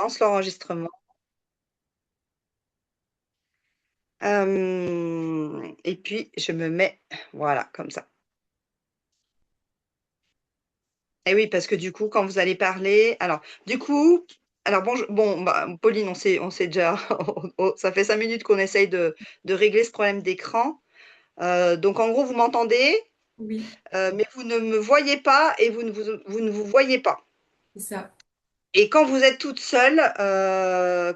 lance l'enregistrement. Et puis je me mets voilà, comme ça. Et oui, parce que du coup, quand vous allez parler alors du coup alors bah, Pauline, on s'est déjà ça fait 5 minutes qu'on essaye de régler ce problème d'écran. Donc en gros, vous m'entendez, Oui, mais vous ne me voyez pas et vous ne vous voyez pas. c'est ça. Et quand vous êtes toute seule,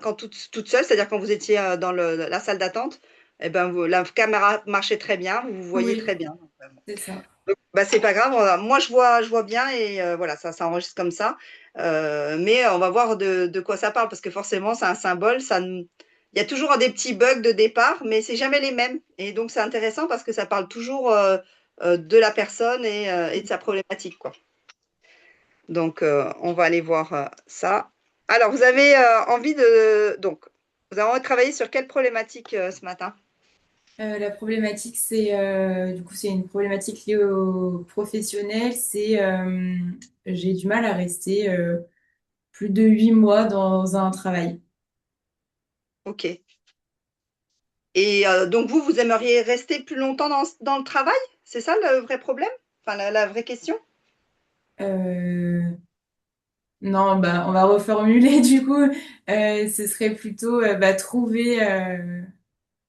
quand toute seule, c'est-à-dire quand vous étiez, dans la salle d'attente, et ben, vous la caméra marchait très bien, vous vous voyez Oui, très bien. c'est ça. Donc bah, c'est pas grave, moi je vois bien et voilà, ça enregistre comme ça. Mais on va voir de quoi ça parle parce que forcément c'est un symbole, ça n il y a toujours des petits bugs de départ, mais c'est jamais les mêmes et donc c'est intéressant parce que ça parle toujours, de la personne et de sa problématique, quoi. Donc, on va aller voir ça. Alors, vous avez envie de... Donc, vous avez envie de travailler sur quelle problématique ce matin? La problématique, c'est une problématique liée au professionnel. J'ai du mal à rester plus de 8 mois dans un travail. OK. Et donc, vous aimeriez rester plus longtemps dans le travail? C'est ça le vrai problème? Enfin, la vraie question? Euh, non, bah, on va reformuler du coup. Ce serait plutôt trouver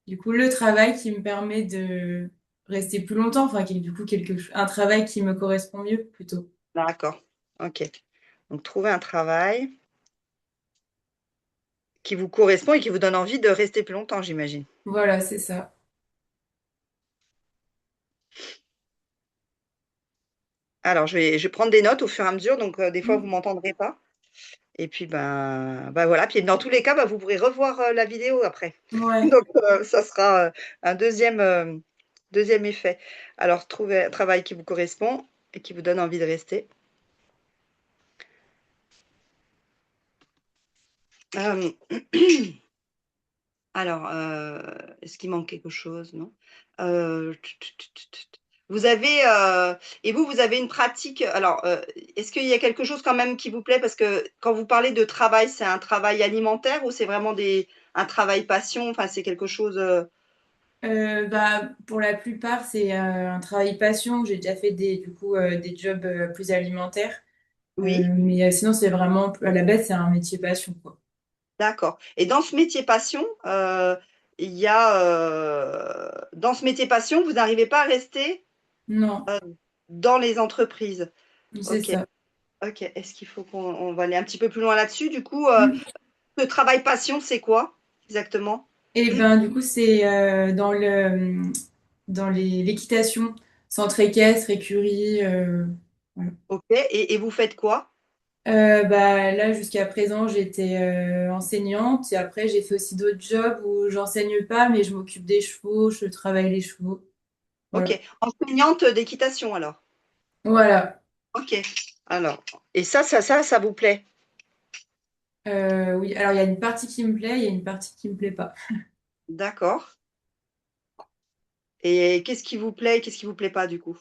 du coup le travail qui me permet de rester plus longtemps, enfin qui est du coup un travail qui me correspond mieux plutôt. D'accord. OK. Donc, trouver un travail qui vous correspond et qui vous donne envie de rester plus longtemps, j'imagine. Voilà, c'est ça. Alors, je vais prendre des notes au fur et à mesure, donc des fois, vous ne m'entendrez pas. Et puis, ben voilà, puis dans tous les cas, bah, vous pourrez revoir, la vidéo après. Ouais. Donc ça sera, un deuxième effet. Alors trouver un travail qui vous correspond et qui vous donne envie de rester. Hem, alors, est-ce qu'il manque quelque chose? Non? Vous avez, et vous avez une pratique, alors, est-ce qu'il y a quelque chose quand même qui vous plaît? Parce que quand vous parlez de travail, c'est un travail alimentaire ou c'est vraiment un travail passion? Enfin, c'est quelque chose, Pour la plupart, c'est un travail passion. J'ai déjà fait des jobs plus alimentaires. oui? Sinon, c'est vraiment, à la base, c'est un métier passion, quoi. D'accord et dans ce métier passion, il y a, dans ce métier passion, vous n'arrivez pas à rester, Non, dans les entreprises? c'est OK, ça. OK. Est-ce qu'il faut qu'on va aller un petit peu plus loin là-dessus? Du coup, Mm. le travail passion, c'est quoi exactement? Et ben, du coup, c'est dans l'équitation, centre équestre, écurie. Voilà. OK et vous faites quoi? Là, jusqu'à présent, j'étais enseignante et après, j'ai fait aussi d'autres jobs où j'enseigne pas, mais je m'occupe des chevaux, je travaille les chevaux. Voilà. OK, enseignante d'équitation alors? Voilà. OK, alors et ça vous plaît? Oui, alors il y a une partie qui me plaît, il y a une partie qui me plaît pas. D'accord et qu'est-ce qui vous plaît et qu'est-ce qui vous plaît pas du coup?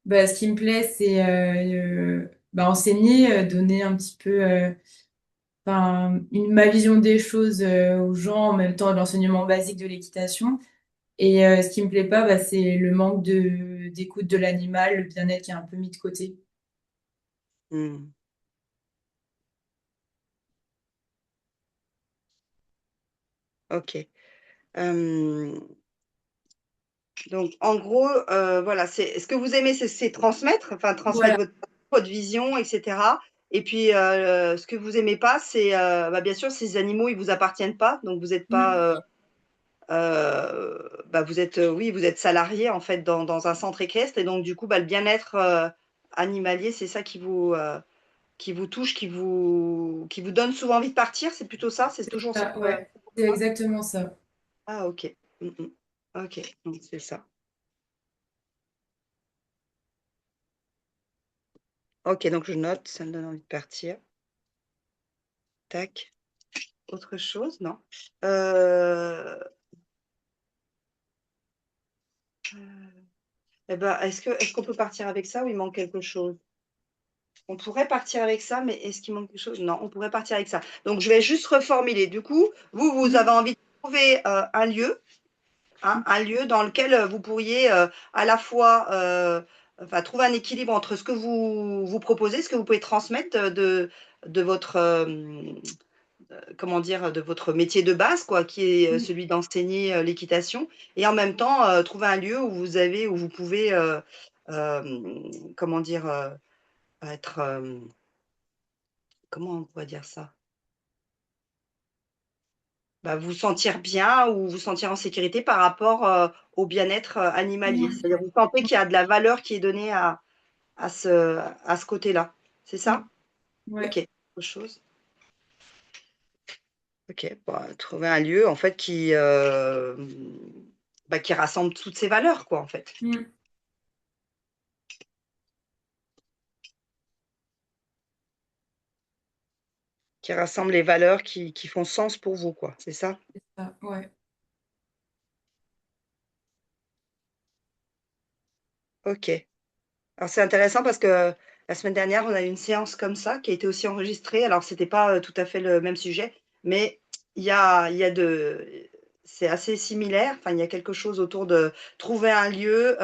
Ce qui me plaît, c'est enseigner, donner un petit peu ma vision des choses aux gens, en même temps de l'enseignement basique de l'équitation. Et ce qui me plaît pas, c'est le manque d'écoute de l'animal, le bien-être qui est un peu mis de côté. Mmh. OK, hem donc en gros, voilà, ce que vous aimez, c'est transmettre, enfin transmettre Voilà, votre vision et cetera et puis, ce que vous aimez pas, c'est, bah, bien sûr, ces animaux, ils vous appartiennent pas, donc vous êtes mm, pas, bah, vous êtes, oui, vous êtes salarié en fait dans un centre équestre et donc du coup, bah, le bien-être, animalier, c'est ça qui vous touche, qui vous donne souvent envie de partir, c'est plutôt ça? C'est toujours ça, ouais, c'est ça? exactement ça. Ah OK. Mmh mh. OK, donc c'est ça. OK, donc je note, ça me donne envie de partir. Tac. Autre chose? Non. Heu, et bah, est-ce qu'on peut partir avec ça ou il manque quelque chose? On pourrait partir avec ça, mais est-ce qu'il manque quelque chose? Non, on pourrait partir avec ça. Donc je vais juste reformuler. Du coup, vous avez Mm. envie de trouver, un lieu, hein, un lieu dans lequel, vous pourriez, à la fois, enfin trouver un équilibre entre ce que vous proposez, ce que vous pouvez transmettre, de votre, comment dire? De votre métier de base quoi, qui est, Mm. celui d'enseigner, l'équitation et en même temps, trouver un lieu où vous pouvez, comment dire? Être, comment on pourrait dire ça? Bah, vous sentir bien ou vous sentir en sécurité par rapport, au bien-être, animalier. Mm. C'est-à-dire vous sentez qu'il y a de la valeur qui est donnée à ce côté-là. C'est Mm. ça? OK. Ouais. Autre chose? OK, bah, trouver un lieu en fait qui, bah, qui rassemble toutes ces valeurs quoi, en fait. Mm. Qui rassemble les valeurs qui font sens pour vous quoi, c'est ça? C'est ça, ouais. OK. Alors c'est intéressant parce que la semaine dernière, on a eu une séance comme ça qui a été aussi enregistrée. Alors c'était pas, tout à fait le même sujet, mais il y a de c'est assez similaire. Enfin, il y a quelque chose autour de trouver un lieu,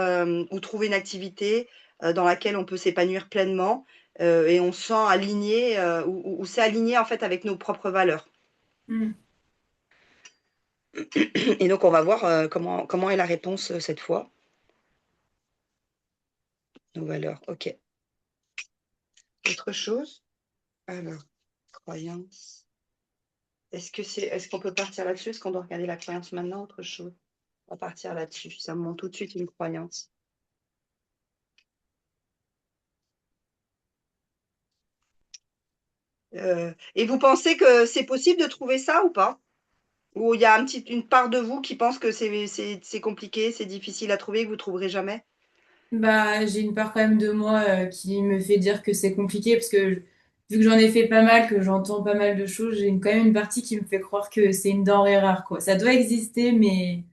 ou trouver une activité, dans laquelle on peut s'épanouir pleinement, et on se sent aligné, où c'est aligné en fait avec nos propres valeurs. Mm. Et donc on va voir, comment est la réponse, cette fois. Nos valeurs, OK. Autre chose? Alors, croyance. Est-ce qu'on peut partir là-dessus? Est-ce qu'on doit regarder la croyance maintenant? Autre chose? On va partir là-dessus. Ça me montre tout de suite une croyance. Et vous pensez que c'est possible de trouver ça ou pas? Ou il y a une part de vous qui pense que c'est compliqué, c'est difficile à trouver, que vous trouverez jamais? Bah, j'ai une part quand même de moi qui me fait dire que c'est compliqué parce que vu que j'en ai fait pas mal, que j'entends pas mal de choses, quand même une partie qui me fait croire que c'est une denrée rare, quoi. Ça doit exister, mais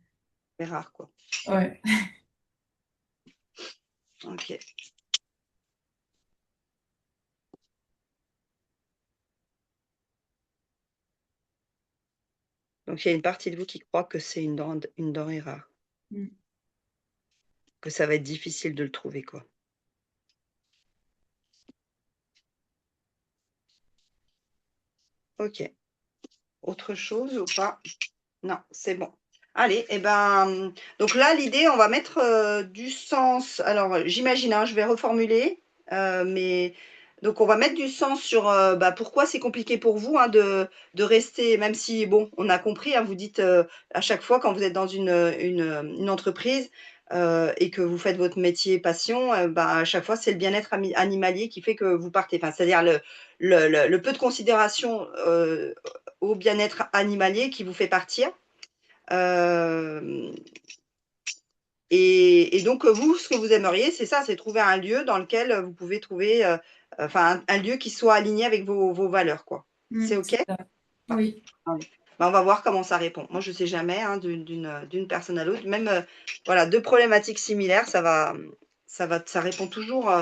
C'est rare, quoi. ouais. OK. Donc il y a une partie de vous qui croit que c'est une denrée rare, Mm. que ça va être difficile de le trouver, quoi. OK. Autre chose ou pas? Non, c'est bon. Allez et ben, donc là, l'idée, on va mettre, du sens. Alors, j'imagine, hein, je vais reformuler, mais donc on va mettre du sens sur, bah, pourquoi c'est compliqué pour vous, hein, de rester même si bon, on a compris, hein, vous dites, à chaque fois quand vous êtes dans une entreprise, et que vous faites votre métier passion, bah, à chaque fois, c'est le bien-être animalier qui fait que vous partez. Enfin, c'est-à-dire le peu de considération, au bien-être animalier qui vous fait partir. Hem et donc, vous, ce que vous aimeriez, c'est ça, c'est trouver un lieu dans lequel, vous pouvez trouver, enfin un lieu qui soit aligné avec vos valeurs, quoi. Mm, C'est OK? c'est ça. Oui. Allez. Bah, on va voir comment ça répond. Moi, je sais jamais, hein, d'une personne à l'autre, même, voilà, 2 problématiques similaires, ça répond toujours,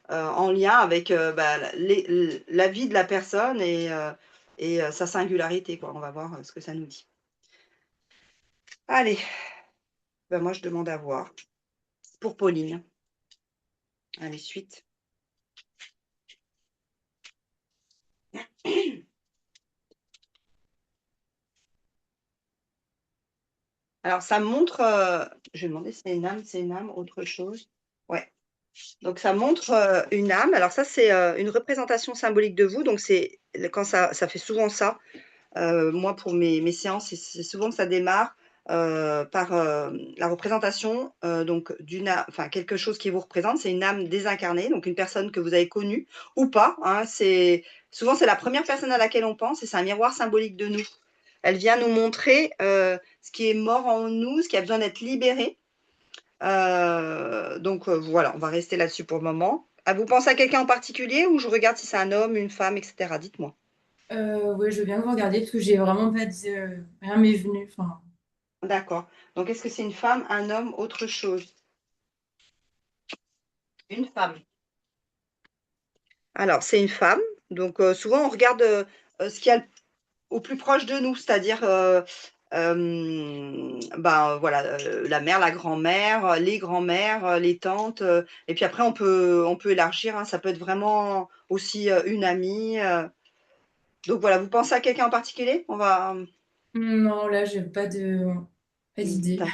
en lien avec, bah, la vie de la personne et sa singularité, quoi. On va voir, ce que ça nous dit. Allez, bah, moi, je demande à voir. Pour Pauline. Allez, suite. Alors ça montre, je vais demander si c'est une âme, autre chose? Ouais, donc ça montre, une âme. Alors ça, c'est, une représentation symbolique de vous, donc c'est quand ça fait souvent ça. Moi, pour mes séances, c'est souvent que ça démarre, par, la représentation, donc enfin quelque chose qui vous représente. C'est une âme désincarnée, donc une personne que vous avez connue ou pas, hein. C'est la première personne à laquelle on pense et c'est un miroir symbolique de nous. Elle vient nous montrer, ce qui est mort en nous, ce qui a besoin d'être libéré. Donc, voilà, on va rester là-dessus pour le moment. Ah, vous pensez à quelqu'un en particulier ou je regarde si c'est un homme, une femme et cetera? Dites-moi. Ouais, je veux bien que vous regardiez parce que j'ai vraiment pas dit, rien m'est venu. Enfin, D'accord. Donc est-ce que c'est une femme, un homme, autre chose? Une femme. Alors, c'est une femme, donc souvent on regarde ce qu'il y a au plus proche de nous, c'est-à-dire ben, voilà, la mère, la grand-mère, les grands-mères, les tantes, et puis après on peut élargir, hein, ça peut être vraiment aussi une amie. Donc voilà, vous pensez à quelqu'un en particulier? On va. Non, là, j'ai pas d'idée. D'ac-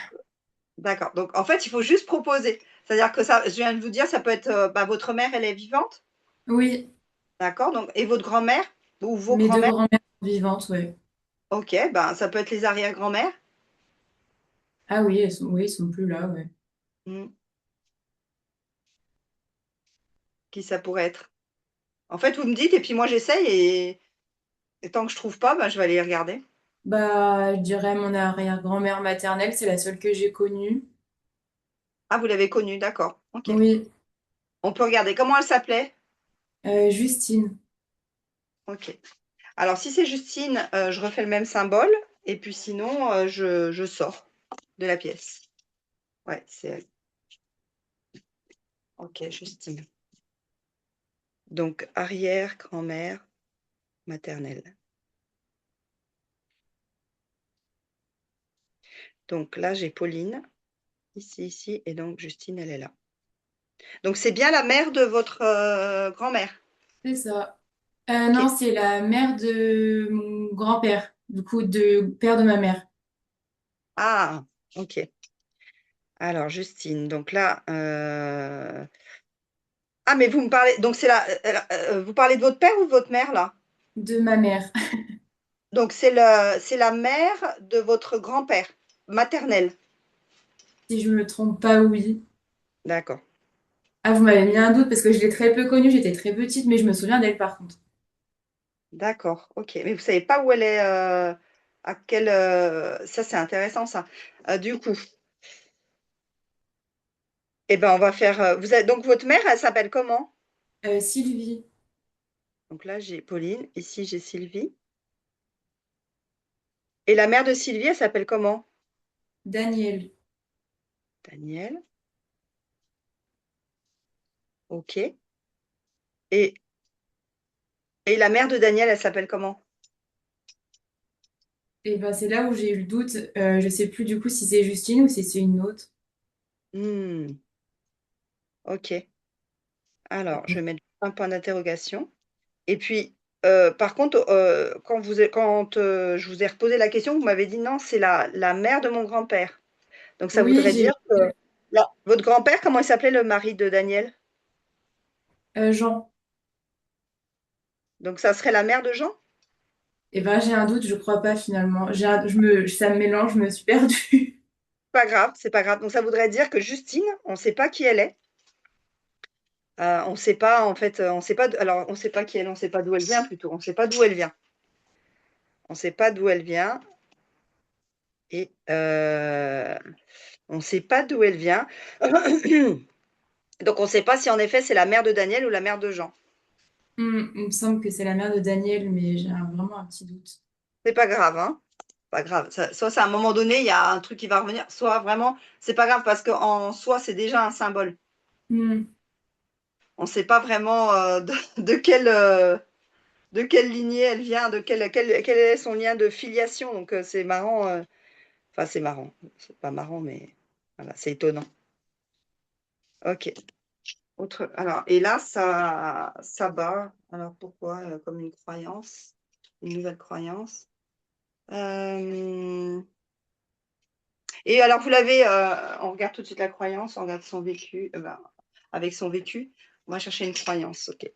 D'accord. Donc en fait, il faut juste proposer. C'est-à-dire que ça, je viens de vous dire, ça peut être bah, votre mère, elle est vivante, Oui, d'accord? Donc et votre grand-mère ou vos mes deux grands-mères? grands-mères sont vivantes, ouais. Ok, ben ça peut être les arrière-grand-mères. Ah oui, oui, elles sont plus là, ouais. Hmm. Qui ça pourrait être? En fait, vous me dites et puis moi j'essaye et tant que je trouve pas, ben, je vais aller regarder. Bah, je dirais mon arrière-grand-mère maternelle, c'est la seule que j'ai connue. Ah, vous l'avez connue, d'accord. Ok. Oui, On peut regarder. Comment elle s'appelait? Justine. Ok. Alors si c'est Justine, je refais le même symbole et puis sinon je sors de la pièce. Ouais, c'est elle. Ok, Justine. Donc arrière-grand-mère maternelle. Donc là, j'ai Pauline, ici, et donc Justine, elle est là. Donc c'est bien la mère de votre grand-mère. C'est ça. Ok. Non, c'est la mère de mon grand-père, du coup, de père de ma mère. Ah, ok. Alors Justine, donc là, ah mais vous me parlez, donc c'est là, vous parlez de votre père ou de votre mère là? De ma mère. Donc c'est la mère de votre grand-père maternelle. Si je me trompe pas, oui. D'accord, Ah, vous m'avez mis un doute parce que je l'ai très peu connue, j'étais très petite, mais je me souviens d'elle par contre. d'accord, ok. Mais vous savez pas où elle est, à quel, ça c'est intéressant ça. Du coup, eh ben on va faire. Vous avez, donc votre mère, elle s'appelle comment? Sylvie, Donc là j'ai Pauline, ici j'ai Sylvie. Et la mère de Sylvie, elle s'appelle comment? Daniel. Danielle, ok. Et, et la mère de Daniel, elle s'appelle comment? Et ben c'est là où j'ai eu le doute. Je sais plus du coup si c'est Justine ou si c'est une autre. Hmm, ok. Alors, je vais mettre un point d'interrogation. Et puis, par contre, quand je vous ai reposé la question, vous m'avez dit non, c'est la mère de mon grand-père. Donc, ça Oui, voudrait dire j'ai que votre grand-père, comment il s'appelait le mari de Daniel? Jean. Donc, ça serait la mère de Jean? Et ben j'ai un doute, je crois pas finalement. Ça me mélange, je me suis perdue. Pas grave, c'est pas grave. Donc, ça voudrait dire que Justine, on ne sait pas qui elle est. On ne sait pas, en fait, on sait pas, alors, on ne sait pas qui elle est, on ne sait pas d'où elle vient plutôt. On ne sait pas d'où elle vient. On ne sait pas d'où elle vient et on ne sait pas d'où elle vient. Donc, on ne sait pas si en effet c'est la mère de Daniel ou la mère de Jean. Il me semble que c'est la mère de Daniel, mais vraiment un petit doute. C'est pas grave, hein? Pas grave. Soit c'est à un moment donné, il y a un truc qui va revenir, soit vraiment, c'est pas grave parce qu'en soi, c'est déjà un symbole. Hmm. On ne sait pas vraiment de quelle lignée elle vient, quel est son lien de filiation. Donc, c'est marrant. Enfin, c'est marrant. C'est pas marrant, mais voilà, c'est étonnant. Ok. Autre. Alors, et là, ça bat. Alors, pourquoi? Comme une croyance, une nouvelle croyance. Euh, Et alors, vous l'avez, on regarde tout de suite la croyance, on regarde son vécu, ben, avec son vécu, on va chercher une croyance, ok.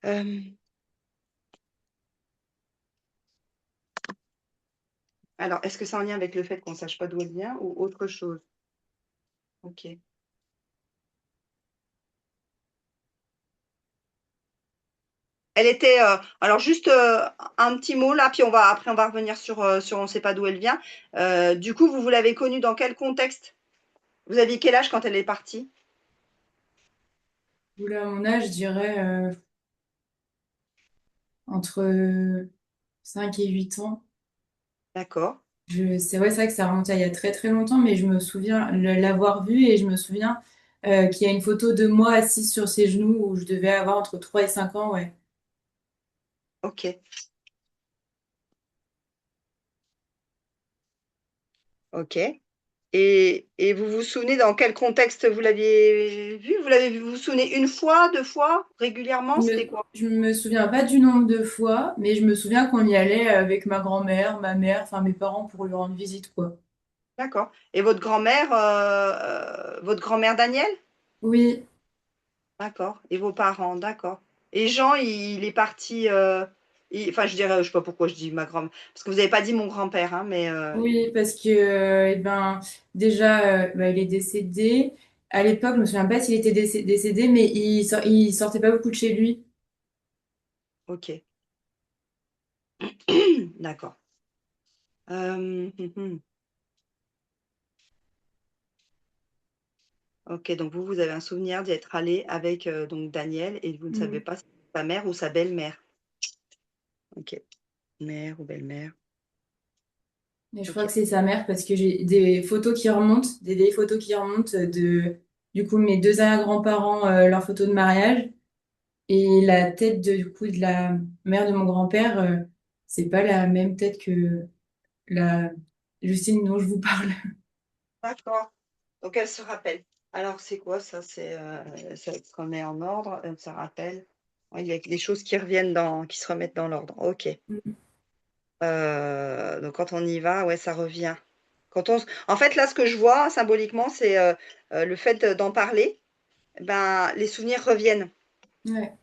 Euh, alors, est-ce que c'est en lien avec le fait qu'on ne sache pas d'où elle vient ou autre chose? Ok. Elle était, alors juste un petit mot là, puis après on va revenir sur on ne sait pas d'où elle vient. Du coup, vous l'avez connue dans quel contexte? Vous aviez quel âge quand elle est partie? Oula, à mon âge, je dirais entre 5 et 8 ans. D'accord. C'est vrai que ça remonte à il y a très très longtemps, mais je me souviens l'avoir vue et je me souviens. qui a une photo de moi assise sur ses genoux où je devais avoir entre 3 et 5 ans, ouais. Ok, ok. Et vous vous souvenez dans quel contexte vous l'aviez vu? Vous vous souvenez une fois, deux fois, régulièrement? C'était quoi? Je me souviens pas du nombre de fois, mais je me souviens qu'on y allait avec ma grand-mère, ma mère, enfin mes parents pour lui rendre visite, quoi. D'accord. Et votre grand-mère Daniel? Oui, D'accord. Et vos parents, d'accord. Et Jean, il est parti. Enfin, je dirais, je sais pas pourquoi je dis ma grand, parce que vous n'avez pas dit mon grand-père, hein, mais oui, parce que eh ben déjà bah, il est décédé. À l'époque, je me souviens pas s'il était décédé, mais il sortait pas beaucoup de chez lui. ok, d'accord. Hum, hum. Ok, donc vous avez un souvenir d'y être allé avec donc Daniel et vous ne savez Mm. pas si c'est sa mère ou sa belle-mère. Ok, mère ou belle-mère. Et je crois Ok, que c'est sa mère parce que j'ai des photos qui remontent, des vieilles photos qui remontent de du coup mes deux arrière-grands-parents, leurs photos de mariage. Et la tête du coup de la mère de mon grand-père, c'est pas la même tête que la Justine dont je vous parle. d'accord. Donc elle se rappelle. Alors c'est quoi ça? C'est qu'on est en ordre, elle se rappelle. Ouais, il y a des choses qui reviennent qui se remettent dans l'ordre. Ok. Donc quand on y va, ouais, ça revient. En fait, là, ce que je vois symboliquement, c'est le fait d'en parler. Ben, les souvenirs reviennent. Ouais.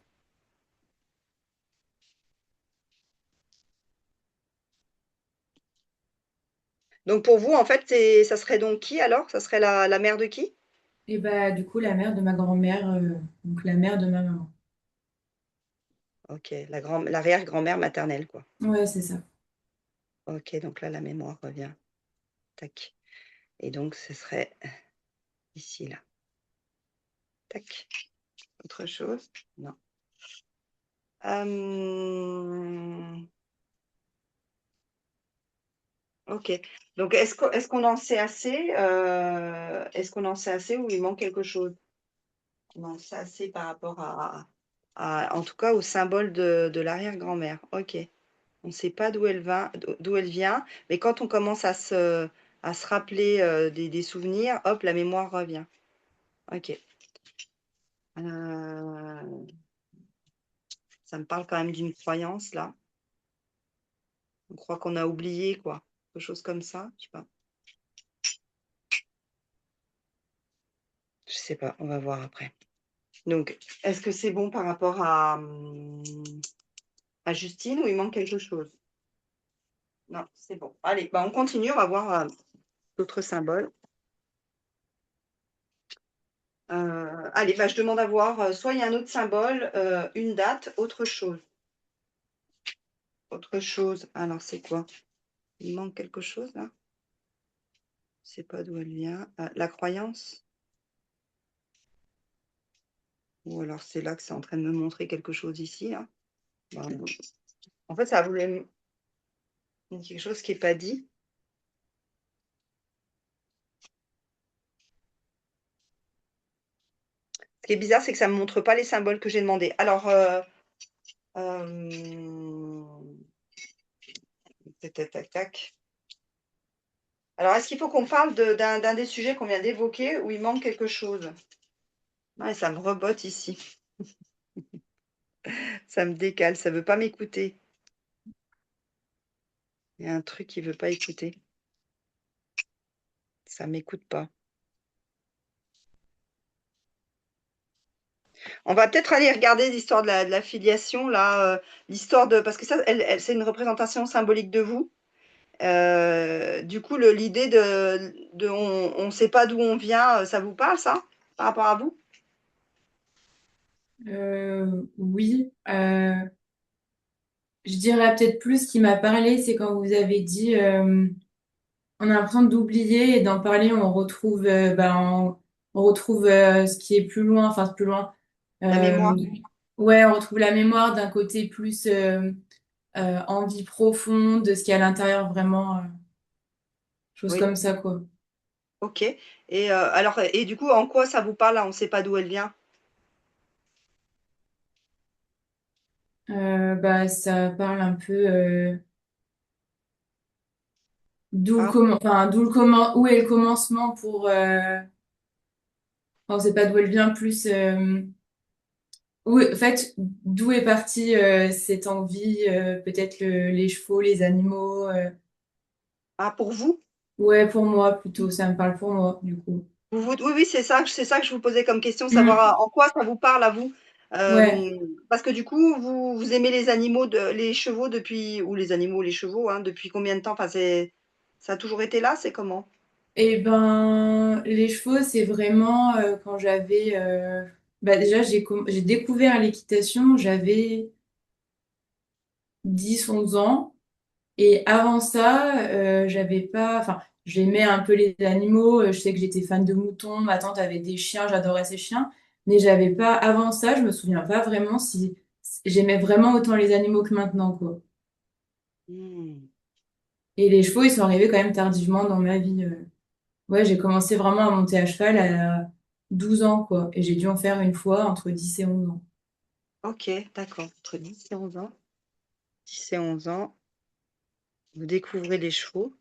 Donc pour vous, en fait, ça serait donc qui alors? Ça serait la mère de qui? Et bah du coup la mère de ma grand-mère, donc la mère de ma maman. Ok, l'arrière-grand-mère maternelle, quoi. Ouais, c'est ça. Ok, donc là, la mémoire revient. Tac. Et donc, ce serait ici, là. Tac. Autre chose? Non. Hum, ok. Donc, est-ce qu'on en sait assez? Est-ce qu'on en sait assez ou il manque quelque chose? On en sait assez par rapport en tout cas, au symbole de l'arrière-grand-mère. Ok. On ne sait pas d'où elle vient, mais quand on commence à se rappeler des souvenirs, hop, la mémoire revient. Ok. Euh, Ça me parle quand même d'une croyance, là. On croit qu'on a oublié, quoi. Quelque chose comme ça, je sais pas. Je sais pas, on va voir après. Donc, est-ce que c'est bon par rapport à Justine ou il manque quelque chose? Non, c'est bon. Allez, bah on continue, on va voir d'autres symboles. Allez, bah, je demande à voir, soit il y a un autre symbole, une date, autre chose. Autre chose. Alors, c'est quoi? Il manque quelque chose, là? Je sais pas d'où elle vient. La croyance? Ou alors c'est là que c'est en train de me montrer quelque chose ici, là. Bah, en fait, ça voulait me dire quelque chose qui n'est pas dit. Ce qui est bizarre, c'est que ça ne me montre pas les symboles que j'ai demandé. Alors, tac, tac, tac, tac. Alors, est-ce qu'il faut qu'on parle d'un des sujets qu'on vient d'évoquer où il manque quelque chose? Ouais, ça me rebotte ici. Ça me décale, ça ne veut pas m'écouter. Il y a un truc qui ne veut pas écouter. Ça ne m'écoute pas. On va peut-être aller regarder l'histoire de la filiation, là, l'histoire de. Parce que ça, c'est une représentation symbolique de vous. Du coup, l'idée de on ne sait pas d'où on vient, ça vous parle, ça, par rapport à vous? Oui, je dirais peut-être plus ce qui m'a parlé, c'est quand vous avez dit on a l'impression d'oublier et d'en parler, on retrouve, on retrouve ce qui est plus loin, enfin plus loin. La Euh, mémoire? ouais, on retrouve la mémoire d'un côté plus envie profonde de ce qu'il y a à l'intérieur, vraiment, chose Oui. comme ça, quoi. OK. Et alors, et du coup, en quoi ça vous parle là? On ne sait pas d'où elle vient? Bah, ça parle un peu Hein? d'où le comment, où est le commencement pour. Enfin, on sait pas d'où elle vient, plus. En fait, d'où est partie cette envie, peut-être les chevaux, les animaux. Ah, pour vous? Ouais, pour moi plutôt, ça me parle pour moi, du coup. Oui, oui, c'est ça que je vous posais comme question, savoir Mm. en quoi ça vous parle à vous. Ouais. Parce que du coup, vous aimez les animaux, les chevaux depuis, ou les animaux, les chevaux, hein, depuis combien de temps? Enfin, ça a toujours été là, c'est comment? Et ben, les chevaux, c'est vraiment quand j'avais. Bah, déjà, j'ai découvert l'équitation, j'avais 10 11 ans. Et avant ça, j'avais pas. Enfin, j'aimais un peu les animaux. Je sais que j'étais fan de moutons. Ma tante avait des chiens, j'adorais ces chiens. Mais j'avais pas. Avant ça, je me souviens pas vraiment si j'aimais vraiment autant les animaux que maintenant, quoi. Hmm. Et les chevaux, ils sont arrivés quand même tardivement dans ma vie. Ouais, j'ai commencé vraiment à monter à cheval à 12 ans, quoi. Et j'ai dû en faire une fois entre 10 et 11 ans. Ok, d'accord. Entre 10 et 11 ans. 10 et 11 ans, vous découvrez les chevaux.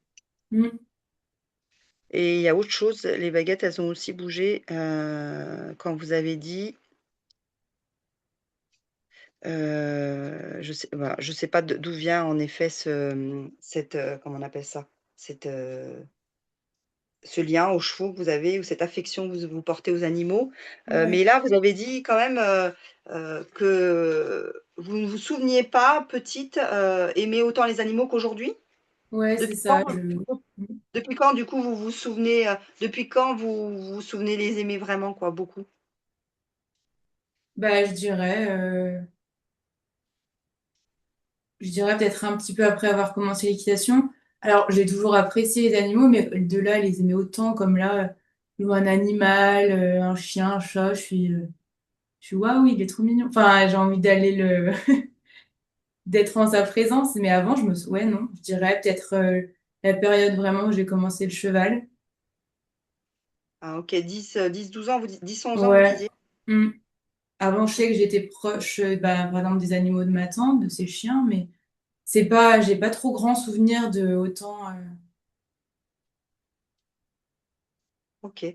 Mm. Et il y a autre chose, les baguettes, elles ont aussi bougé quand vous avez dit, voilà, je sais pas d'où vient en effet comment on appelle ça, cette, ce lien aux chevaux que vous avez ou cette affection que vous portez aux animaux. Mais Ouais, là, vous avez dit quand même que vous ne vous souveniez pas, petite, aimer autant les animaux qu'aujourd'hui. ouais, c'est Depuis ça. quand, depuis quand, du coup, vous vous souvenez, depuis quand vous vous souvenez les aimer vraiment, quoi, beaucoup? Bah, je dirais peut-être un petit peu après avoir commencé l'équitation. Alors, j'ai toujours apprécié les animaux, mais de là, les aimer autant, comme là, je vois un animal, un chien, un chat, je suis waouh, il est trop mignon. Enfin, j'ai envie d'être en sa présence. Mais avant, ouais, non, je dirais peut-être la période vraiment où j'ai commencé le cheval. Ah, ok, 12 ans, 10, 11 ans, vous Ouais. disiez? Mm. Avant, je sais que j'étais proche, bah, par exemple, des animaux de ma tante, de ses chiens, mais j'ai pas trop grand souvenir de autant. Ok.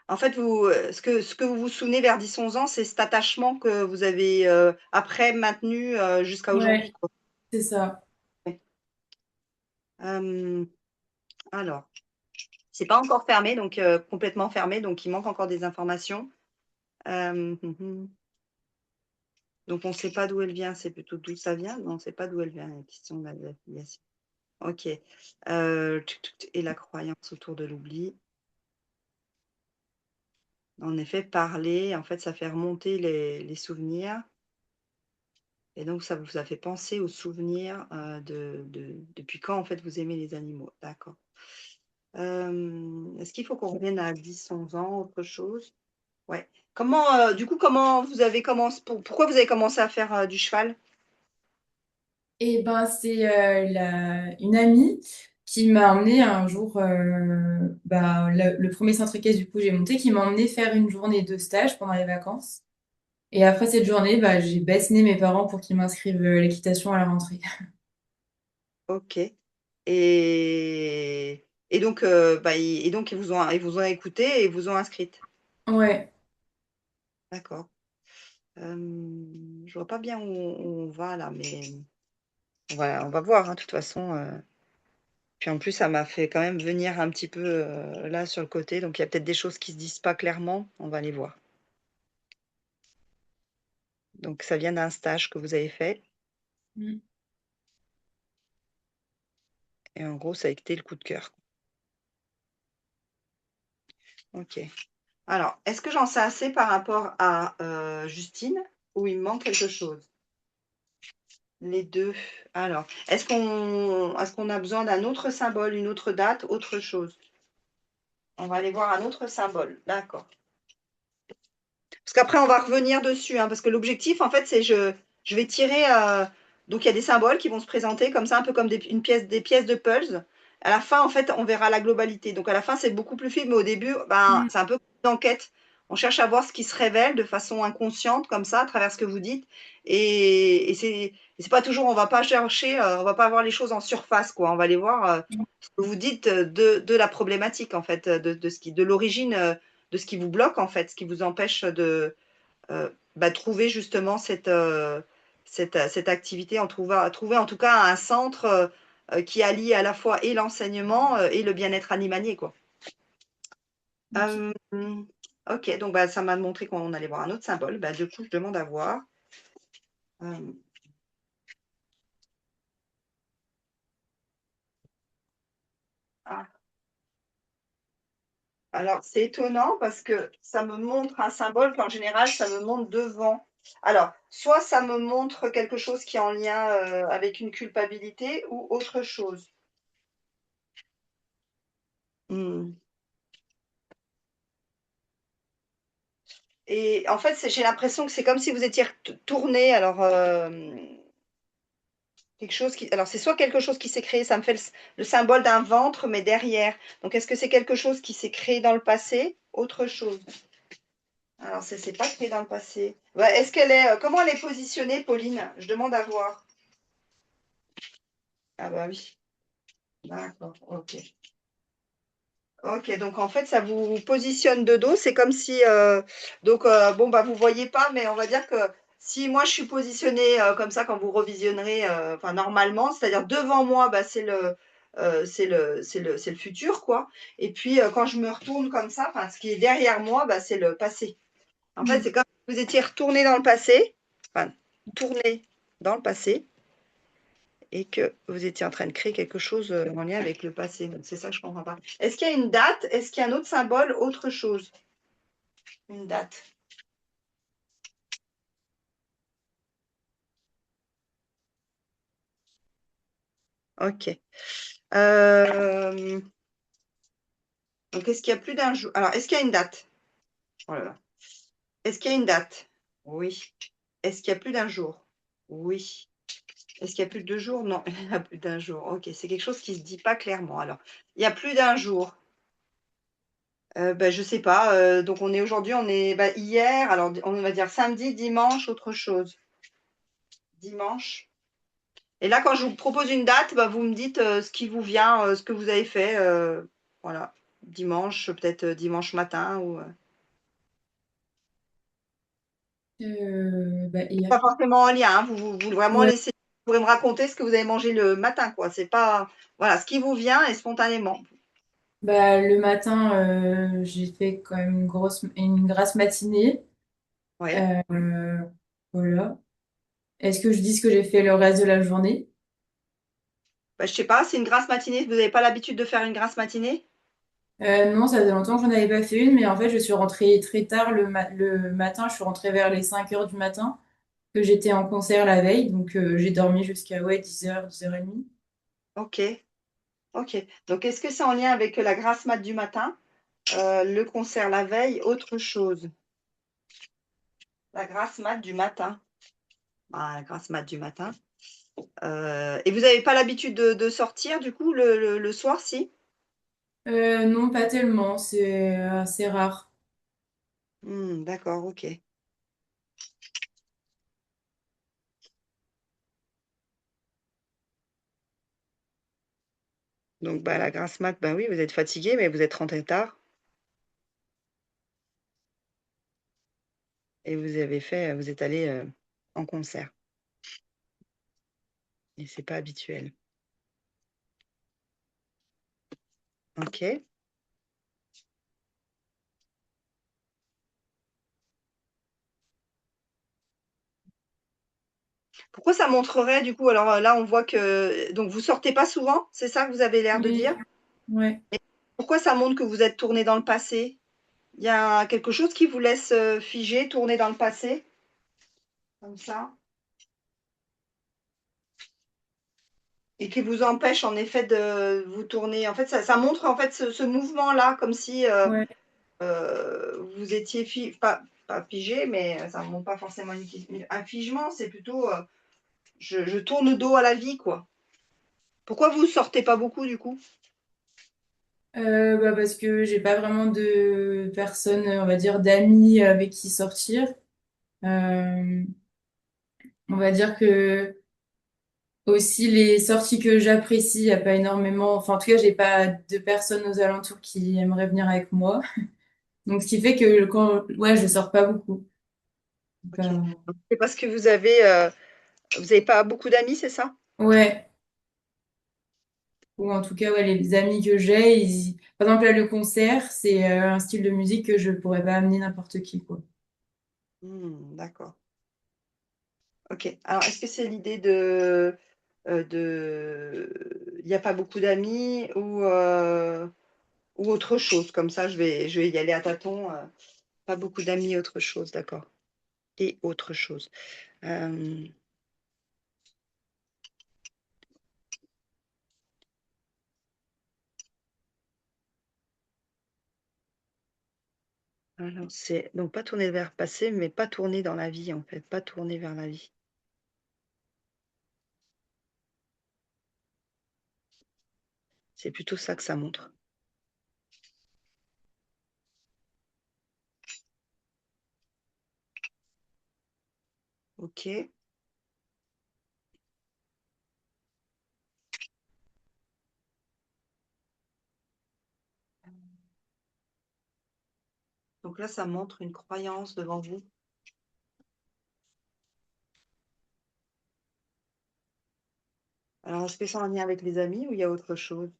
En fait, ce que vous vous souvenez vers 10, 11 ans, c'est cet attachement que vous avez après maintenu jusqu'à aujourd'hui, Ouais, quoi. c'est ça. Ouais. Euh, alors, c'est pas encore fermé, donc complètement fermé, donc il manque encore des informations. Mhm. Donc, on ne sait pas d'où elle vient, c'est plutôt d'où ça vient, mais on ne sait pas d'où elle vient, la question de la filiation. Ok. Et la croyance autour de l'oubli. En effet, parler, en fait, ça fait remonter les souvenirs. Et donc, ça vous a fait penser aux souvenirs depuis quand, en fait, vous aimez les animaux. D'accord. Est-ce qu'il faut qu'on revienne à 10, 11 ans, autre chose? Ouais. Du coup, comment vous avez commencé, pourquoi vous avez commencé à faire du cheval? Et ben, c'est une amie qui m'a emmené un jour, bah, le premier centre équestre du coup j'ai monté, qui m'a emmené faire une journée de stage pendant les vacances. Et après cette journée, bah, j'ai bassiné mes parents pour qu'ils m'inscrivent l'équitation à la rentrée. Ok. Et donc, ils vous ont écouté et ils vous ont inscrite. Ouais. D'accord. Je vois pas bien où on va là, mais on va voir, hein, de toute façon. Puis en plus, ça m'a fait quand même venir un petit peu là sur le côté. Donc il y a peut-être des choses qui se disent pas clairement. On va les voir. Donc ça vient d'un stage que vous avez fait. Mm. Et en gros, ça a été le coup de cœur. Ok. Alors, est-ce que j'en sais assez par rapport à Justine ou il me manque quelque chose? Les deux. Alors, est-ce qu'on a besoin d'un autre symbole, une autre date, autre chose? On va aller voir un autre symbole. D'accord. Parce qu'après, on va revenir dessus, hein, parce que l'objectif, en fait, c'est je vais tirer. Donc, il y a des symboles qui vont se présenter comme ça, un peu comme des pièces de puzzle. À la fin, en fait, on verra la globalité. Donc à la fin, c'est beaucoup plus fluide, mais au début, ben, Mm. c'est un peu une enquête. On cherche à voir ce qui se révèle de façon inconsciente, comme ça, à travers ce que vous dites. Et c'est pas toujours, on va pas chercher, on va pas voir les choses en surface, quoi. On va les voir, ce que vous dites de la problématique, en fait, de l'origine, de ce qui vous bloque, en fait, ce qui vous empêche de bah, trouver justement cette activité, trouver en tout cas un centre qui allie à la fois et l'enseignement et le bien-être animalier, quoi. Ok. Euh, ok, donc bah, ça m'a montré qu'on allait voir un autre symbole. Bah, du coup, je demande à voir. Euh, ah, alors, c'est étonnant parce que ça me montre un symbole qu'en général, ça me montre devant. Alors, soit ça me montre quelque chose qui est en lien avec une culpabilité ou autre chose. Hmm. Et en fait, j'ai l'impression que c'est comme si vous étiez tourné. Alors, quelque chose qui. Alors, c'est soit quelque chose qui s'est créé, ça me fait le symbole d'un ventre, mais derrière. Donc, est-ce que c'est quelque chose qui s'est créé dans le passé? Autre chose. Alors, c'est pas créé dans le passé. Ouais, est-ce qu'elle est. Comment elle est positionnée, Pauline? Je demande à voir. Ah, bah oui. D'accord. Ok. Ok, donc en fait, ça vous positionne de dos. C'est comme si, donc bon bah vous voyez pas, mais on va dire que si moi je suis positionnée comme ça quand vous revisionnerez, enfin normalement, c'est-à-dire devant moi, bah, c'est le futur quoi. Et puis quand je me retourne comme ça, enfin ce qui est derrière moi, bah, c'est le passé. En fait, Mm. c'est comme si vous étiez retourné dans le passé, enfin tourné dans le passé et que vous étiez en train de créer quelque chose en lien avec le passé. Donc, c'est ça que je ne comprends pas. Est-ce qu'il y a une date? Est-ce qu'il y a un autre symbole? Autre chose? Une date. Ok. Euh, donc, est-ce qu'il y a plus d'un jour? Alors, est-ce qu'il y a une date? Oh là là. Est-ce qu'il y a une date? Oui. Est-ce qu'il y a plus d'un jour? Oui. Est-ce qu'il y a plus de 2 jours? Non, il y a plus d'un jour. Ok, c'est quelque chose qui ne se dit pas clairement. Alors, il y a plus d'un jour. Bah, je sais pas. Donc, on est aujourd'hui, on est bah, hier. Alors, on va dire samedi, dimanche, autre chose. Dimanche. Et là, quand je vous propose une date, bah, vous me dites ce qui vous vient, ce que vous avez fait. Voilà. Dimanche, peut-être dimanche matin ou. Bah, hier. Pas forcément en lien. Hein, vous vraiment Ouais. laisser. Vous pourrez me raconter ce que vous avez mangé le matin, quoi. C'est pas. Voilà, ce qui vous vient et spontanément. Bah, le matin, j'ai fait quand même une grasse matinée. Ouais. Euh, voilà. Est-ce que je dis ce que j'ai fait le reste de la journée? Bah, je sais pas, c'est une grasse matinée. Vous n'avez pas l'habitude de faire une grasse matinée? Non, ça faisait longtemps que j'en avais pas fait une, mais en fait, je suis rentrée très tard le matin. Je suis rentrée vers les 5 heures du matin, que j'étais en concert la veille. Donc, j'ai dormi jusqu'à ouais, 10 heures, 10h30. Ok. Ok. Donc, est-ce que c'est en lien avec la grasse mat du matin, le concert la veille, autre chose? La grasse mat du matin. Ah, la grasse mat du matin. Et vous n'avez pas l'habitude de sortir du coup le soir, si? Non, pas tellement. C'est assez rare. D'accord, ok. Donc bah, la grasse mat, bah oui, vous êtes fatigué, mais vous êtes rentré tard et vous êtes allé en concert. Et c'est pas habituel. Ok. Pourquoi ça montrerait du coup? Alors là, on voit que donc vous sortez pas souvent, c'est ça que vous avez l'air de Oui, dire? ouais. Pourquoi ça montre que vous êtes tourné dans le passé? Il y a quelque chose qui vous laisse figer, tourner dans le passé, comme ça, et qui vous empêche en effet de vous tourner. En fait, ça montre en fait ce mouvement-là, comme si Ouais. vous étiez pas figé, mais ça ne montre pas forcément un figement, c'est plutôt je tourne le dos à la vie, quoi. Pourquoi vous sortez pas beaucoup du coup? Bah parce que j'ai pas vraiment de personnes, on va dire, d'amis avec qui sortir. Euh, on va dire que aussi les sorties que j'apprécie, il y a pas énormément. Enfin, en tout cas, j'ai pas de personnes aux alentours qui aimeraient venir avec moi. Donc, ce qui fait que quand, ouais, je sors pas beaucoup. Donc, OK. C'est parce que vous avez pas beaucoup d'amis, c'est ça? ouais. Ou en tout cas, ouais, les amis que j'ai, par exemple, là, le concert, c'est un style de musique que je pourrais pas amener n'importe qui, quoi. Mmh, d'accord. OK. Alors est-ce que c'est l'idée il y a pas beaucoup d'amis ou autre chose? Comme ça, je vais y aller à tâtons, pas beaucoup d'amis, autre chose, d'accord et autre chose. Hem, alors c'est donc pas tourner vers le passé, mais pas tourner dans la vie, en fait, pas tourner vers la vie. C'est plutôt ça que ça montre. OK. Donc là, ça montre une croyance devant vous. Alors est-ce que c'est en lien avec les amis ou il y a autre chose?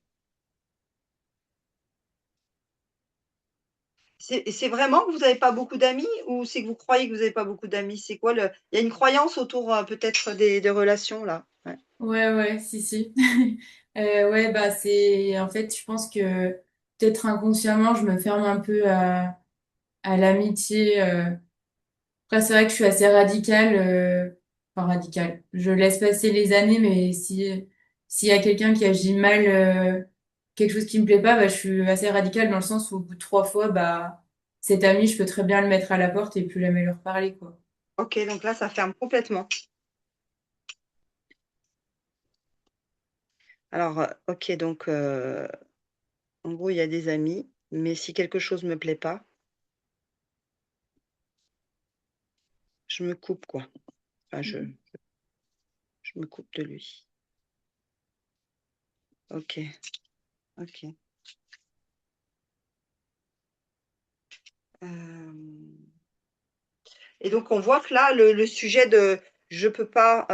C'est vraiment que vous avez pas beaucoup d'amis ou c'est que vous croyez que vous avez pas beaucoup d'amis? C'est quoi le il y a une croyance autour, peut-être des relations là? Ouais. Ouais, ouais, si, si. Ouais, bah, c'est, en fait, je pense que peut-être inconsciemment, je me ferme un peu à l'amitié. Après, c'est vrai que je suis assez radicale, enfin radicale. Je laisse passer les années, mais s'il y a quelqu'un qui agit mal, quelque chose qui me plaît pas, bah, je suis assez radicale dans le sens où au bout de 3 fois, bah, cet ami, je peux très bien le mettre à la porte et plus jamais leur parler, quoi. OK, donc là, ça ferme complètement. Alors, OK, donc en gros, il y a des amis, mais si quelque chose me plaît pas, je me coupe quoi. Enfin, je me coupe de lui. OK, OK. Hem Et donc on voit que là, le sujet de je peux pas,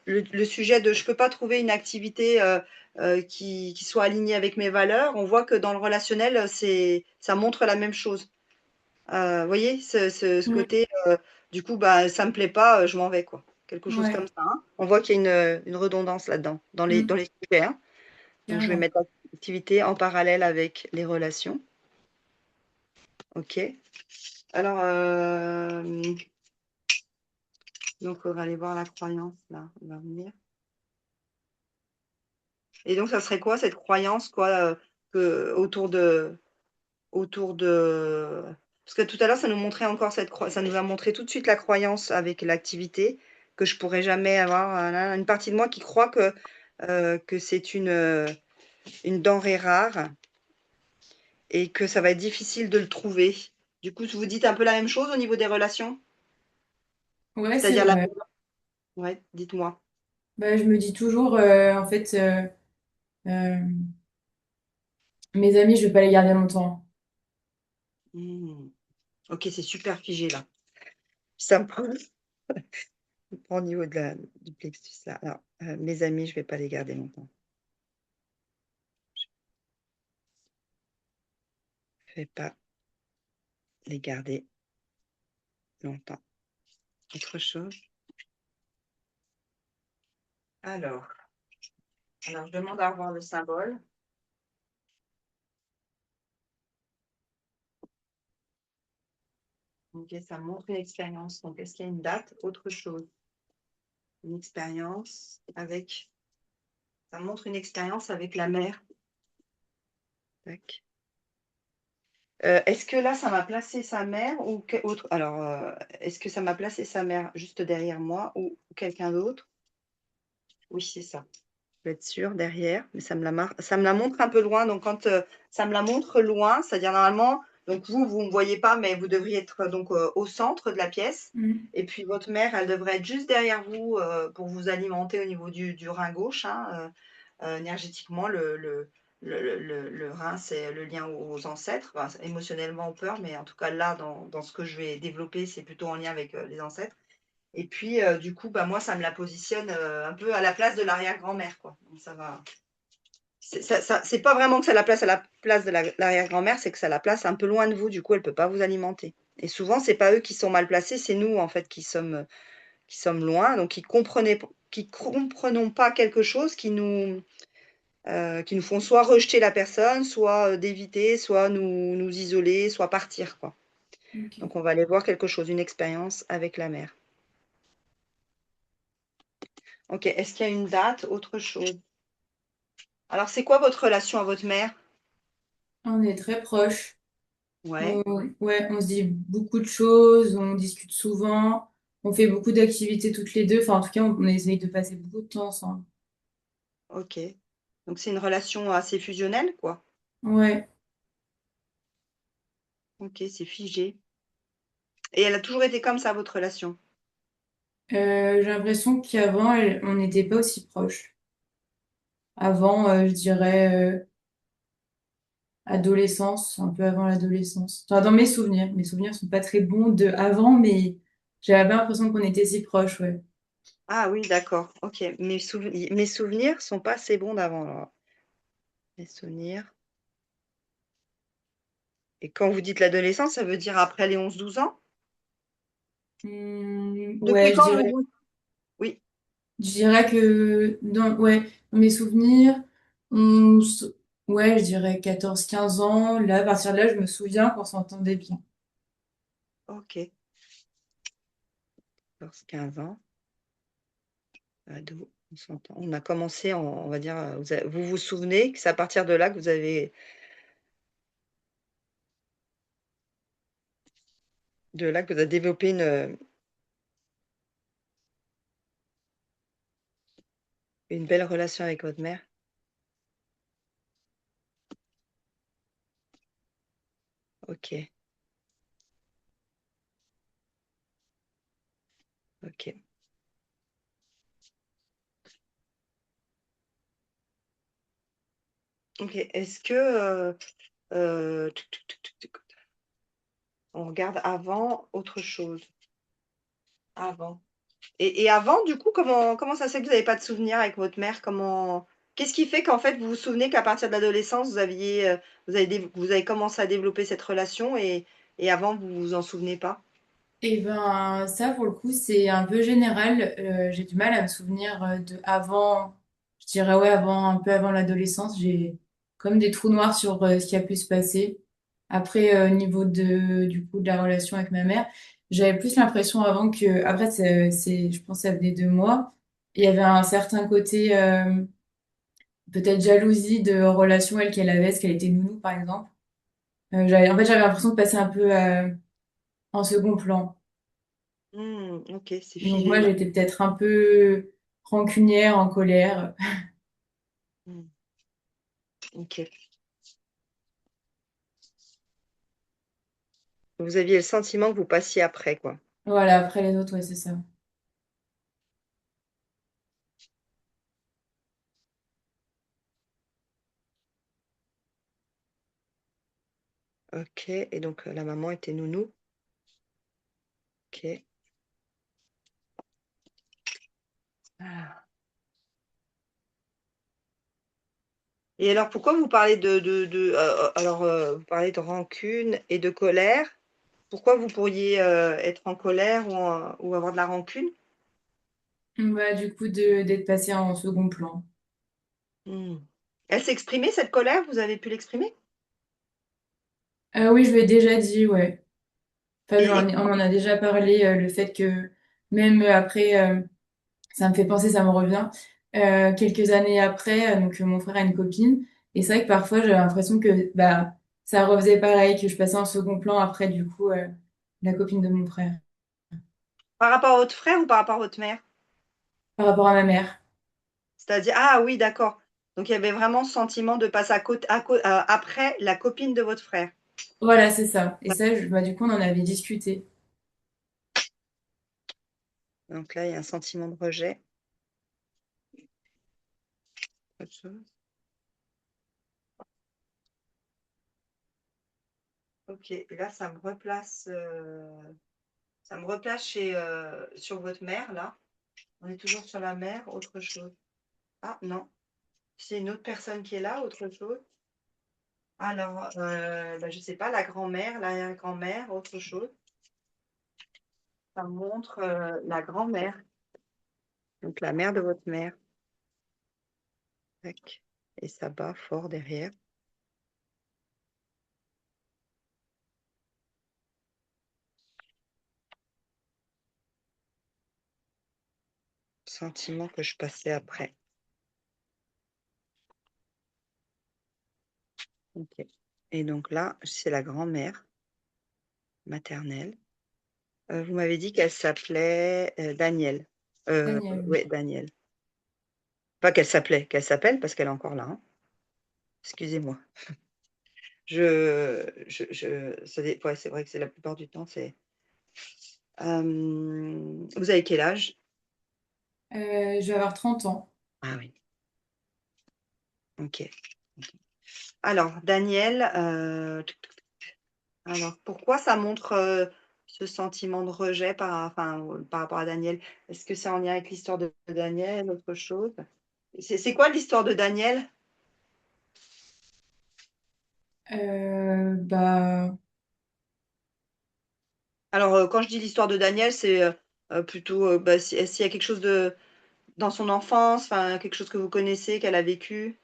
le sujet de je peux pas trouver une activité, qui soit alignée avec mes valeurs, on voit que dans le relationnel, ça montre la même chose. Vous voyez? Ce Mm. côté, du coup, bah, ça me plaît pas, je m'en vais quoi. Quelque chose Ouais, comme ça, hein? On voit qu'il y a une redondance là-dedans, dans mm, les sujets, hein. Donc je vais carrément. mettre l'activité en parallèle avec les relations. OK. Alors, donc on va aller voir la croyance là, on va venir. Et donc ça serait quoi cette croyance quoi, que autour de parce que tout à l'heure ça nous montrait encore ça nous a montré tout de suite la croyance avec l'activité, que je pourrais jamais avoir, une partie de moi qui croit que c'est une denrée rare et que ça va être difficile de le trouver. Du coup, vous dites un peu la même chose au niveau des relations? Ouais, c'est C'est-à-dire la vrai. ouais, dites-moi. Bah, je me dis toujours, en fait, euh, mes amis, je vais pas les garder longtemps. Mmh. OK, c'est super figé là. Ça me prend au niveau de la du plexus là. Alors, mes amis, je vais pas les garder longtemps. Je vais pas les garder longtemps. Autre chose? Alors alors je demande à revoir le symbole. OK, ça montre une expérience. Donc est-ce qu'il y a une date? Autre chose. Une expérience avec ça montre une expérience avec la mer. Tac. Est-ce que là, ça m'a placé sa mère ou autre alors, est-ce que ça m'a placé sa mère juste derrière moi ou quelqu'un d'autre? Oui, c'est ça. Je vais être sûre derrière, mais ça me la montre un peu loin. Donc quand ça me la montre loin, c'est-à-dire normalement, donc vous ne me voyez pas, mais vous devriez être donc au centre de la pièce. Mm. Et puis votre mère, elle devrait être juste derrière vous pour vous alimenter au niveau du rein gauche, hein, énergétiquement. Le rein, c'est le lien aux ancêtres. Enfin, émotionnellement, on peur, mais en tout cas là, dans ce que je vais développer, c'est plutôt en lien avec les ancêtres. Et puis, du coup, bah, moi, ça me la positionne un peu à la place de l'arrière-grand-mère, quoi. Donc, ça va. C'est pas vraiment que ça la place à la place de l'arrière-grand-mère, c'est que ça la place un peu loin de vous. Du coup, elle peut pas vous alimenter. Et souvent, c'est pas eux qui sont mal placés, c'est nous, en fait, qui sommes loin, donc qui comprenons pas quelque chose, qui nous font soit rejeter la personne, soit d'éviter, soit nous isoler, soit partir, quoi. Ok. Donc, on va aller voir quelque chose, une expérience avec la mère. Ok, est-ce qu'il y a une date, autre chose? Alors, c'est quoi votre relation à votre mère? On est très proches. Ouais, Ouais, on se dit beaucoup de choses, on discute souvent, on fait beaucoup d'activités toutes les deux. Enfin, en tout cas, on essaye de passer beaucoup de temps ensemble. ok. Donc, c'est une relation assez fusionnelle, quoi. Ouais. Ok, c'est figé. Et elle a toujours été comme ça, votre relation? J'ai l'impression qu'avant, on n'était pas aussi proches. Avant, je dirais adolescence, un peu avant l'adolescence. Enfin, dans mes souvenirs sont pas très bons de avant, mais j'avais pas l'impression qu'on était si proches, ouais. Ah oui, d'accord. Ok. Mes souvenirs sont pas assez bons d'avant, alors. Mes souvenirs. Et quand vous dites l'adolescence, ça veut dire après les 11 12 ans? Depuis Ouais, quand vous... Oui, je dirais que ouais, dans mes souvenirs, on s- ouais, je dirais 14 15 ans. Là, à partir de là, je me souviens qu'on s'entendait bien. ok. 15 ans. Ado, on s'entend. On a commencé, on va dire, vous vous souvenez que c'est à partir de là que vous avez développé une belle relation avec votre mère? Ok, ok. Ok, est-ce que on regarde avant autre chose? Avant. Et avant, du coup, comment ça se fait que vous n'avez pas de souvenirs avec votre mère? Qu'est-ce qui fait qu'en fait, vous vous souvenez qu'à partir de l'adolescence, vous avez commencé à développer cette relation et avant, vous vous en souvenez pas? Et ben, ça, pour le coup, c'est un peu général. J'ai du mal à me souvenir de avant, je dirais, ouais, avant, un peu avant l'adolescence. J'ai comme des trous noirs sur ce qui a pu se passer. Après, au niveau du coup, de la relation avec ma mère, j'avais plus l'impression avant après, je pense que ça venait de moi. Il y avait un certain côté, peut-être jalousie de relation, elle, qu'elle avait, parce qu'elle était nounou, par exemple. En fait, j'avais l'impression de passer un peu en second plan. Ok, c'est Donc moi, figé. j'étais peut-être un peu rancunière, en colère. Hmm, ok. Vous aviez le sentiment que vous passiez après, quoi. Voilà, après les autres, ouais, c'est ça. Ok, et donc la maman était nounou. Ok. Ah. Et alors, pourquoi vous parlez vous parlez de rancune et de colère? Pourquoi vous pourriez être en colère ou avoir de la rancune? Bah, du coup, d'être passé en second plan. Hmm. Elle s'est exprimée, cette colère? Vous avez pu l'exprimer? Oui, je lui ai déjà dit, ouais. Enfin, Et on en a déjà parlé, le fait que même après, ça me fait penser, ça me revient. Quelques années après, donc mon frère a une copine. Et c'est vrai que parfois, j'ai l'impression que bah, ça refaisait pareil, que je passais en second plan après, du coup, la copine de mon frère, par rapport à votre frère ou par rapport à votre mère? par rapport à ma mère. C'est-à-dire, ah oui, d'accord. Donc il y avait vraiment ce sentiment de passer après la copine de votre frère. Voilà, c'est ça. Et ça, bah, du coup, on en avait discuté. Donc là, il y a un sentiment de rejet. Autre chose. Ok, et là, ça me replace sur votre mère, là. On est toujours sur la mère, autre chose. Ah non, c'est une autre personne qui est là, autre chose. Alors, bah, je sais pas, la grand-mère, l'arrière-grand-mère, autre chose. Ça me montre la grand-mère, donc la mère de votre mère. Tac. Et ça bat fort derrière. Sentiment que je passais après. Ok. Et donc là, c'est la grand-mère maternelle. Vous m'avez dit qu'elle s'appelait Danielle. Daniel, oui. Oui, Danielle. Pas qu'elle s'appelle parce qu'elle est encore là, hein. Excusez-moi. Ouais, c'est vrai que c'est la plupart du temps, c'est. Vous avez quel âge? Je vais avoir 30 ans. Ah oui, ok. Alors, Danielle, alors pourquoi ça montre ce sentiment de rejet par rapport à Daniel? Est-ce que c'est en lien avec l'histoire de Daniel, autre chose? C'est quoi l'histoire de Daniel? Bah, Alors, quand je dis l'histoire de Daniel, c'est plutôt bah, s'il y a quelque chose dans son enfance, enfin quelque chose que vous connaissez, qu'elle a vécu.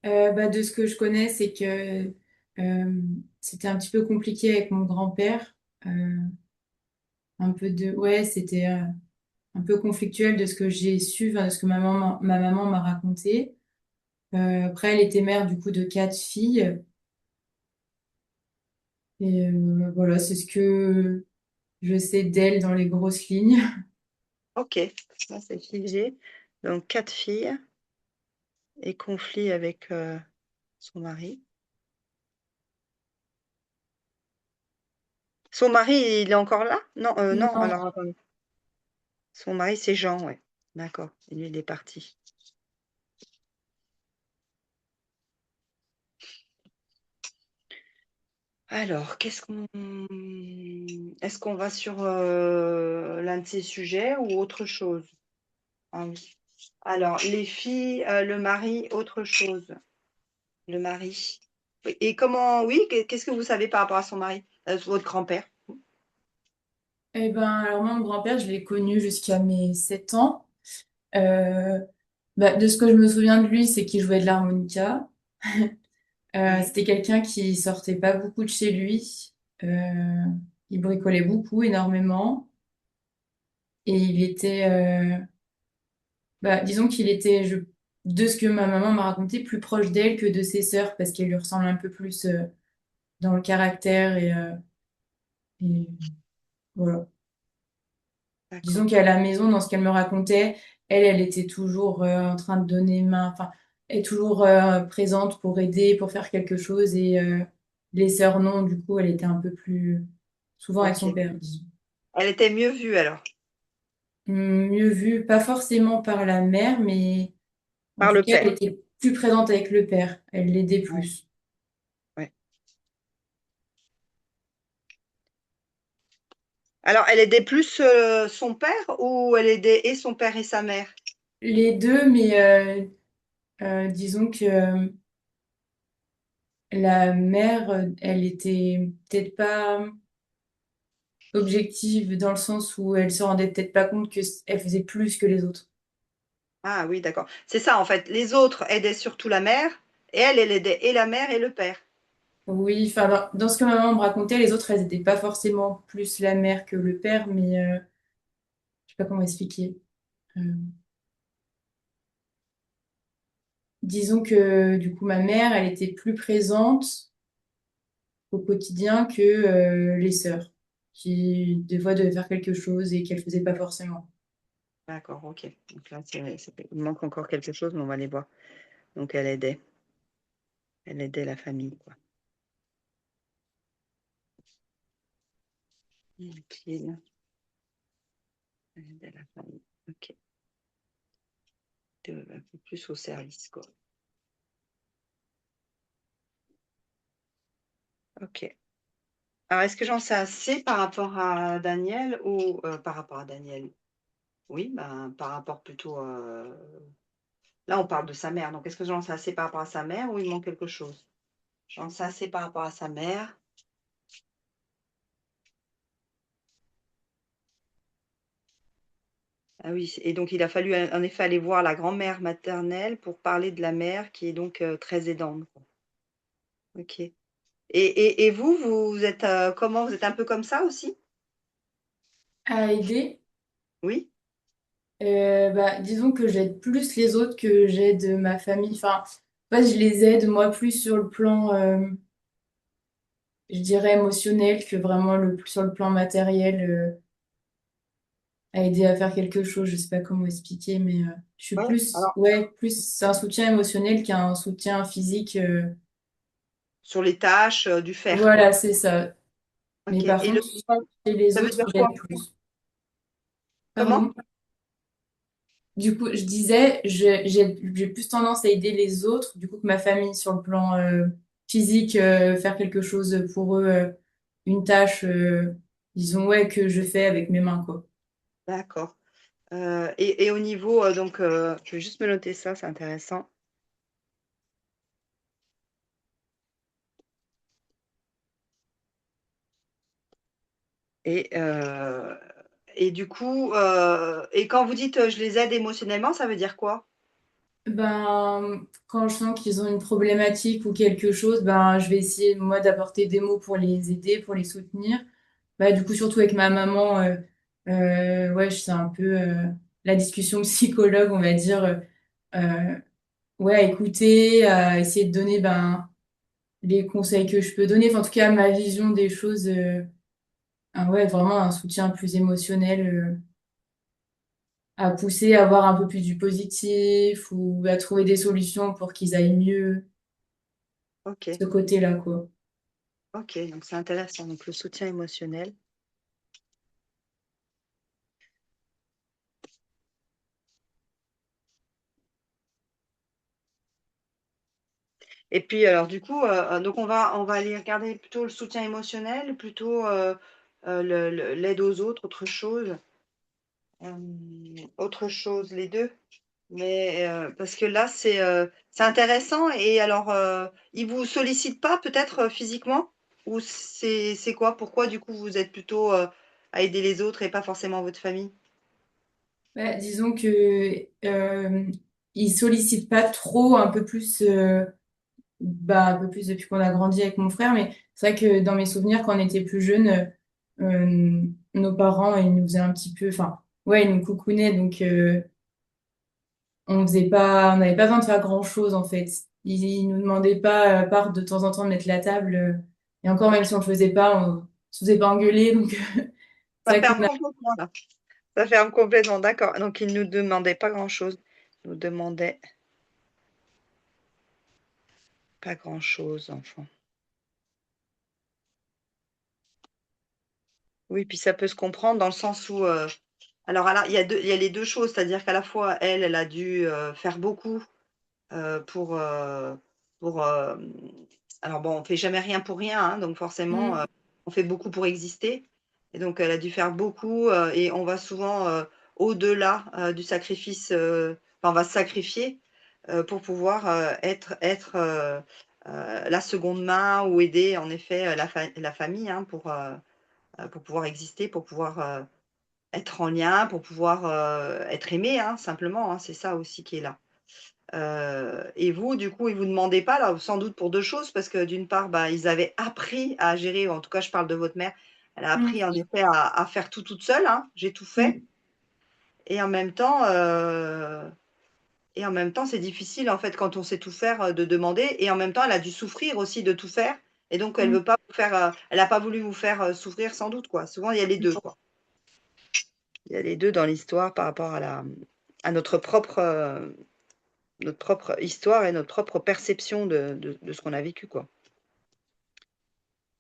bah, de ce que je connais, c'est que c'était un petit peu compliqué avec mon grand-père. Euh, ouais, c'était un peu conflictuel de ce que j'ai su, enfin, de ce que ma maman m'a raconté. Après, elle était mère du coup de 4 filles. Et voilà, c'est ce que je sais d'elle dans les grosses lignes. Ok, ça c'est figé. Donc, 4 filles et conflit avec son mari. Son mari, il est encore là? Non, non, Non, alors attendez. Son mari, c'est Jean, ouais. D'accord. Et lui, il est parti. Alors, est-ce qu'on va sur l'un de ces sujets ou autre chose? Ah oui. Alors, les filles, le mari, autre chose. Le mari. Oui, et comment, oui, qu'est-ce que vous savez par rapport à son mari, votre grand-père? eh ben, alors moi, mon grand-père, je l'ai connu jusqu'à mes 7 ans. Euh, Bah, de ce que je me souviens de lui, c'est qu'il jouait de l'harmonica. Oui. C'était quelqu'un qui sortait pas beaucoup de chez lui. Euh, il bricolait beaucoup, énormément. Et il était, bah, disons qu'il était, de ce que ma maman m'a raconté, plus proche d'elle que de ses sœurs, parce qu'elle lui ressemble un peu plus dans le caractère et voilà. Disons D'accord. qu'à la maison, dans ce qu'elle me racontait, elle était toujours en train de donner main, enfin, elle est toujours présente pour aider, pour faire quelque chose. Et les sœurs, non, du coup, elle était un peu plus souvent avec Ok. son père, disons. Elle était mieux vue alors, Mieux vue, pas forcément par la mère, mais en par tout le cas, elle père. était plus présente avec le père. Elle l'aidait Ouais, plus. ouais. Alors, elle aidait plus son père ou elle aidait et son père et sa mère? Les deux, mais disons que la mère, elle était peut-être pas objective dans le sens où elle se rendait peut-être pas compte que elle faisait plus que les autres. Ah oui, d'accord. C'est ça, en fait. Les autres aidaient surtout la mère et elle aidait et la mère et le père. Oui, enfin, dans ce que ma maman me racontait, les autres, elles n'étaient pas forcément plus la mère que le père, mais je sais pas comment expliquer. Euh, disons que du coup, ma mère, elle était plus présente au quotidien que les sœurs, qui des fois devaient faire quelque chose et qu'elles faisaient pas forcément. D'accord, OK. Donc là, il manque encore quelque chose, mais on va aller voir. Donc elle aidait la famille, quoi. Utile, elle aidait la famille. OK. Un peu plus au service, quoi. OK. Alors, est-ce que j'en sais assez par rapport à Daniel ou par rapport à Daniel? Oui, ben, par rapport plutôt, là, on parle de sa mère, donc est-ce que j'en sais assez par rapport à sa mère ou il manque quelque chose? J'en sais assez par rapport à sa mère. Ah oui, et donc il a fallu en effet aller voir la grand-mère maternelle pour parler de la mère qui est donc, très aidante, quoi. OK. Et vous, vous êtes, comment? Vous êtes un peu comme ça aussi? À aider, Oui? bah, disons que j'aide plus les autres que j'aide ma famille. Enfin, en fait, je les aide moi plus sur le plan, je dirais émotionnel que vraiment sur le plan matériel, à aider à faire quelque chose. Je sais pas comment expliquer, mais je suis Ouais, plus, alors ouais, plus c'est un soutien émotionnel qu'un soutien physique. sur les tâches, du faire, quoi. Voilà, c'est ça. Mais OK, par et le contre, chez les ça veut autres, dire quoi? j'aide plus. Comment? Pardon. Du coup, je disais, j'ai plus tendance à aider les autres, du coup, que ma famille sur le plan physique, faire quelque chose pour eux, une tâche, disons, ouais, que je fais avec mes mains, quoi. D'accord, et au niveau, donc, je vais juste me noter ça, c'est intéressant. Et du coup, et quand vous dites, «Je les aide émotionnellement», ça veut dire quoi? Ben, quand je sens qu'ils ont une problématique ou quelque chose, ben, je vais essayer, moi, d'apporter des mots pour les aider, pour les soutenir. Bah, du coup, surtout avec ma maman, ouais, c'est un peu la discussion psychologue, on va dire. Ouais, à écouter, à essayer de donner ben, les conseils que je peux donner. Enfin, en tout cas, ma vision des choses, ouais, vraiment un soutien plus émotionnel, à pousser à avoir un peu plus du positif ou à trouver des solutions pour qu'ils aillent mieux, OK, ce côté-là, quoi. OK, donc c'est intéressant, donc le soutien émotionnel. Et puis alors du coup, donc on va aller regarder plutôt le soutien émotionnel, plutôt, l'aide aux autres, autre chose, les 2. Mais, parce que là, c'est intéressant et alors, ils vous sollicitent pas peut-être, physiquement? Ou c'est quoi? Pourquoi du coup vous êtes plutôt, à aider les autres et pas forcément votre famille? Ouais, disons que ils sollicitent pas trop, un peu plus. Bah, un peu plus depuis qu'on a grandi avec mon frère, mais c'est vrai que dans mes souvenirs, quand on était plus jeunes, nos parents, ils nous faisaient un petit peu, enfin, ouais, ils nous coucounaient, donc on n'avait pas besoin de faire grand-chose en fait. Ils nous demandaient pas, à part de temps en temps de mettre la table, et encore même OK, si on le faisait pas, on se faisait pas engueuler, donc ça c'est vrai qu'on ferme a, complètement là. Ça ferme complètement, d'accord. Donc ils nous demandaient pas grand-chose. Ils nous demandaient pas grand-chose, enfant. Oui, puis ça peut se comprendre dans le sens où, alors il y a les 2 choses, c'est-à-dire qu'à la fois elle a dû, faire beaucoup, pour, alors bon, on fait jamais rien pour rien, hein, donc forcément, Mm, on fait beaucoup pour exister et donc elle a dû faire beaucoup, et on va souvent, au-delà, du sacrifice, enfin on va se sacrifier, pour pouvoir, la seconde main ou aider en effet, la famille, hein, pour pouvoir exister, pour pouvoir, être en lien, pour pouvoir, être aimé, hein, simplement, hein, c'est ça aussi qui est là. Et vous, du coup, ils vous demandaient pas là, sans doute pour 2 choses, parce que d'une part, bah, ils avaient appris à gérer, en tout cas je parle de votre mère, elle a mm, appris en effet à faire tout toute seule, hein, j'ai tout fait mm, et en même temps, c'est difficile en fait quand on sait tout faire, de demander et en même temps, elle a dû souffrir aussi de tout faire et donc elle mm. veut pas vous faire, elle a pas voulu vous faire, souffrir sans doute quoi. Souvent il y a les 2 quoi. Il y a les 2 dans l'histoire par rapport à notre propre histoire et notre propre perception de ce qu'on a vécu, quoi.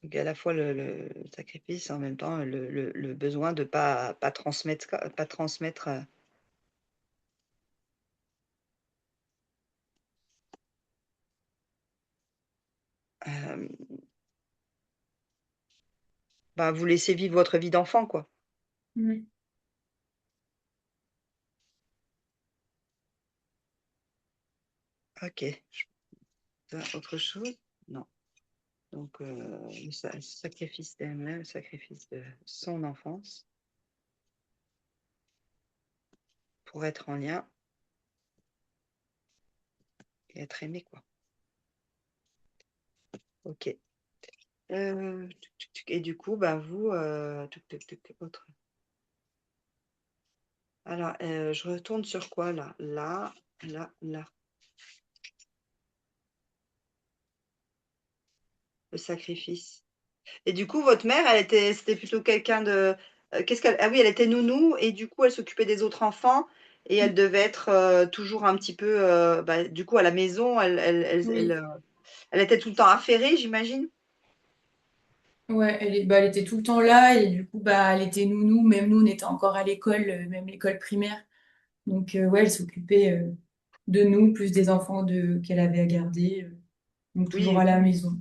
Donc il y a à la fois le sacrifice, en même temps le besoin de pas transmettre pas transmettre, hem, bah, vous laisser vivre votre vie d'enfant, quoi. Mm. OK. Autre chose? Non. Donc le sacrifice d'elle-même, le sacrifice de son enfance pour être en lien et être aimé, quoi. OK. Tuc, tuc, tuc et du coup, bah, vous, tuc, tuc, tuc, autre alors, je retourne sur quoi là? Là, là, là, le sacrifice et du coup, votre mère, c'était plutôt quelqu'un de, qu'est-ce qu'elle ah oui, elle était nounou et du coup, elle s'occupait des autres enfants et elle devait être, toujours un petit peu, bah, du coup, à la maison, Oui, elle était tout le temps affairée, j'imagine? ouais, elle était tout le temps là et du coup, bah, elle était nounou, même nous, on était encore à l'école, même l'école primaire. Donc, ouais, elle s'occupait de nous, plus des enfants qu'elle avait à garder, donc toujours Oui, à la maison.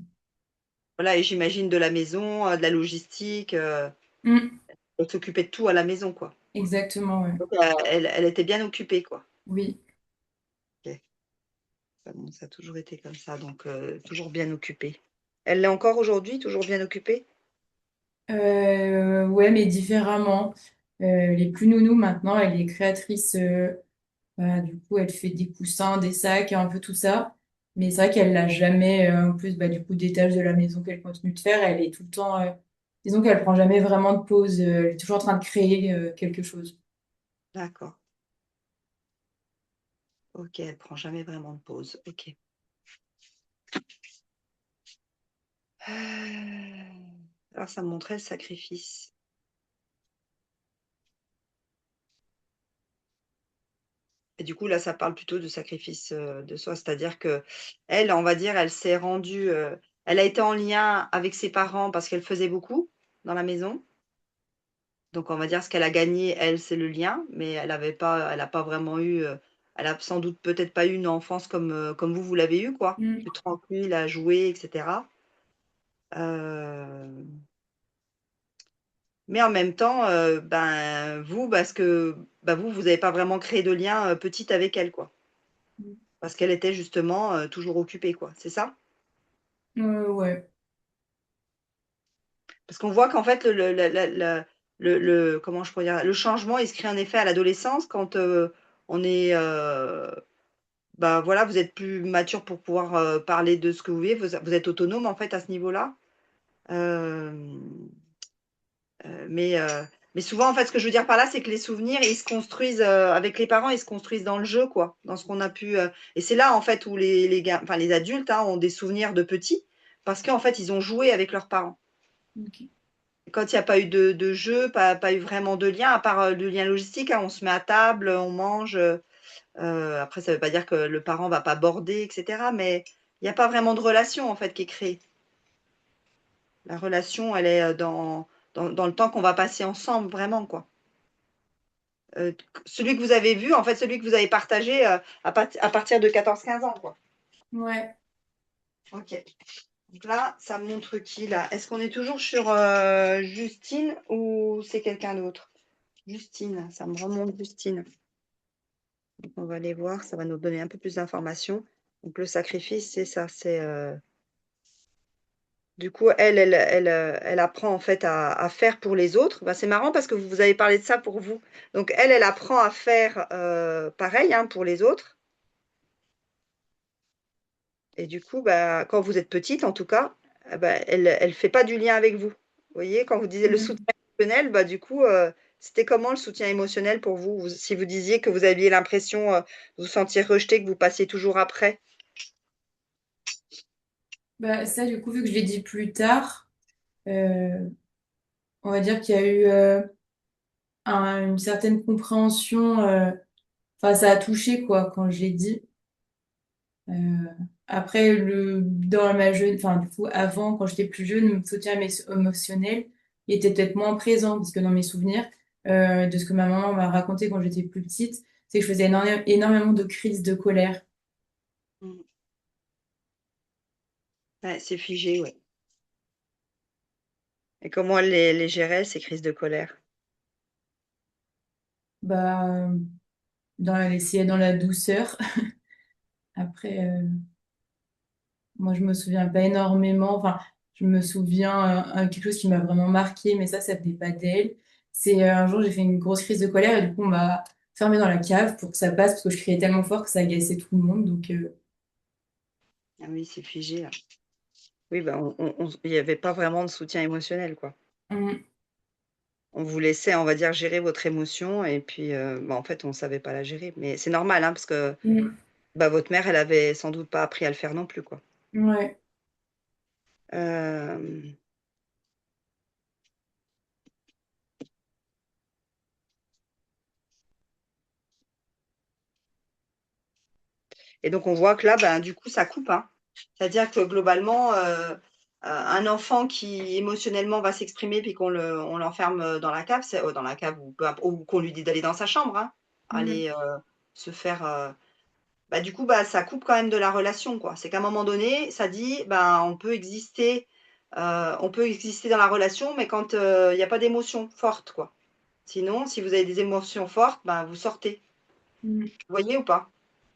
voilà et j'imagine de la maison, de la logistique, Mm, elle s'occupait de tout à la maison, quoi. exactement, ouais. Donc, elle était bien occupée, quoi. Oui. OK. Bah, bon, ça a toujours été comme ça, donc toujours bien occupée. Elle l'est encore aujourd'hui, toujours bien occupée? Ouais, mais différemment. Elle est plus nounou maintenant, elle est créatrice. Voilà, du coup, elle fait des coussins, des sacs, un peu tout ça. Mais c'est vrai qu'elle l'a jamais, en plus, bah, du coup, des tâches de la maison qu'elle continue de faire, elle est tout le temps, disons qu'elle prend jamais vraiment de pause, elle est toujours en train de créer, quelque chose. D'accord. OK, elle prend jamais vraiment de pause. OK. Alors ça me montrait le sacrifice et du coup, là, ça parle plutôt de sacrifice, de soi. C'est-à-dire qu'elle, on va dire, elle s'est rendue, elle a été en lien avec ses parents parce qu'elle faisait beaucoup dans la maison. Donc on va dire ce qu'elle a gagné, elle, c'est le lien, mais elle a pas vraiment eu, elle a sans doute peut-être pas eu une enfance comme, comme vous l'avez eu quoi, Mm. plus tranquille à jouer et cetera. Hem, mais en même temps, ben, vous parce que, bah, vous avez pas vraiment créé de lien, petite avec elle quoi. Parce qu'elle était justement, toujours occupée quoi, c'est ça? Ouais. Parce qu'on voit qu'en fait le comment je pourrais dire? Le changement, il se crée en effet à l'adolescence quand, on est, bah, voilà, vous êtes plus mature pour pouvoir, parler de ce que vous vivez, vous êtes autonome en fait à ce niveau-là. Hem, mais mais souvent en fait, ce que je veux dire par là, c'est que les souvenirs, ils se construisent, avec les parents, ils se construisent dans le jeu quoi, dans ce qu'on a pu, et c'est là en fait où les adultes, hein, ont des souvenirs de petits, parce qu'en fait, ils ont joué avec leurs parents. Ok. Quand il y a pas eu de jeu, pas eu vraiment de lien, à part, le lien logistique, hein, on se met à table, on mange, après ça veut pas dire que le parent va pas border et cetera, mais il y a pas vraiment de relation en fait qui est créée. La relation, elle est, dans le temps qu'on va passer ensemble vraiment quoi. Celui que vous avez vu, en fait, celui que vous avez partagé, à partir de 14 15 ans quoi. Ouais. OK. Donc là, ça me montre qui là? Est-ce qu'on est toujours sur, Justine ou c'est quelqu'un d'autre? Justine, ça me remonte Justine. Donc on va aller voir, ça va nous donner un peu plus d'informations. Donc le sacrifice, c'est ça, c'est, du coup, elle apprend en fait à faire pour les autres. Bah, c'est marrant parce que vous avez parlé de ça pour vous. Donc elle apprend à faire, pareil, hein, pour les autres et du coup, bah, quand vous êtes petite en tout cas, bah, elle fait pas du lien avec vous. Vous voyez? Quand vous disiez le Mm. soutien émotionnel, bah, du coup, c'était comment le soutien émotionnel pour vous? Si vous disiez que vous aviez l'impression, de vous sentir rejeté, que vous passiez toujours après? Bah, ça, du coup, vu que je l'ai dit plus tard, euh, on va dire qu'il y a eu, une certaine compréhension. Enfin, ça a touché quoi quand je l'ai dit. Euh, Après, dans ma jeune, enfin, du coup, avant, quand j'étais plus jeune, mon soutien émotionnel il était peut-être moins présent parce que dans mes souvenirs, de ce que ma maman m'a raconté quand j'étais plus petite, c'est que je faisais énormément de crises de colère. Mmh. Ouais, c'est figé, ouais. Et comment elle les gérait, ces crises de colère? Bah, essayer dans la douceur. Après, moi, je me souviens pas énormément. Enfin, je me souviens quelque chose qui m'a vraiment marqué, mais ça venait pas d'elle. C'est un jour, j'ai fait une grosse crise de colère et du coup, on m'a fermée dans la cave pour que ça passe parce que je criais tellement fort que ça agaçait tout le monde. Donc, Ah oui, c'est figé, là. Oui, bah, il y avait pas vraiment de soutien émotionnel, quoi. mm, On vous laissait, on va dire, gérer votre émotion et puis, bah, en fait, on savait pas la gérer. Mais c'est normal, hein, parce que, mm, bah, votre mère, elle avait sans doute pas appris à le faire non plus, quoi. ouais. Hem et donc on voit que là, ben, du coup, ça coupe, hein. C'est-à-dire que globalement, un enfant qui émotionnellement va s'exprimer puis on l'enferme, dans la cave, dans la cave ou qu'on lui dit d'aller dans sa chambre, hein, Mm, aller, se faire, bah, du coup, bah, ça coupe quand même de la relation, quoi. C'est qu'à un moment donné, ça dit: «Ben, on peut exister dans la relation, mais quand, il y a pas d'émotions fortes, quoi. Sinon, si vous avez des émotions fortes, ben, vous sortez». mm, Vous voyez ou pas?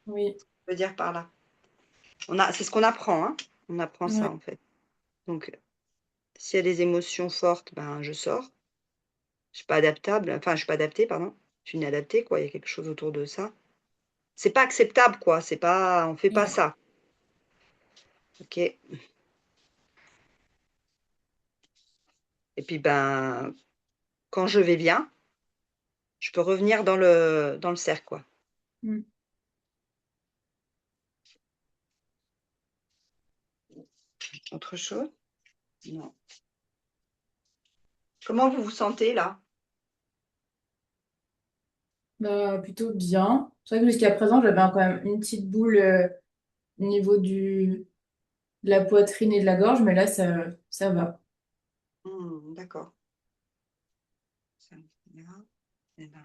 oui. Je veux dire par là? C'est ce qu'on apprend, hein. On apprend ça, Ouais. en fait. Donc, s'il y a des émotions fortes, ben, je sors. Je suis pas adaptable, enfin, je suis pas adaptée, pardon. Je suis inadaptée, quoi. Il y a quelque chose autour de ça. C'est pas acceptable, quoi. C'est pas on fait pas Mm, ça. OK. Et puis, ben, quand je vais bien, je peux revenir dans le cercle, quoi. mm. Autre chose? Non. Comment vous vous sentez là? Bah, plutôt bien. C'est vrai que jusqu'à présent, j'avais quand même une petite boule au niveau de la poitrine et de la gorge, mais là, ça va. Mmh, d'accord. Ça ira et ben,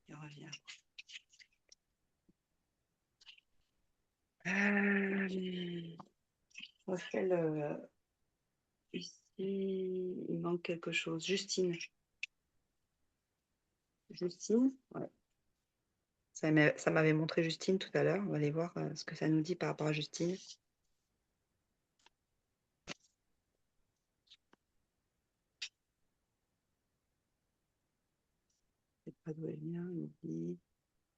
il revient. Hem, je refais ici, il manque quelque chose. Justine. Justine? Ouais. Ça m'avait montré Justine tout à l'heure. On va aller voir, ce que ça nous dit par rapport à Justine. Je sais pas d'où elle vient, il dit: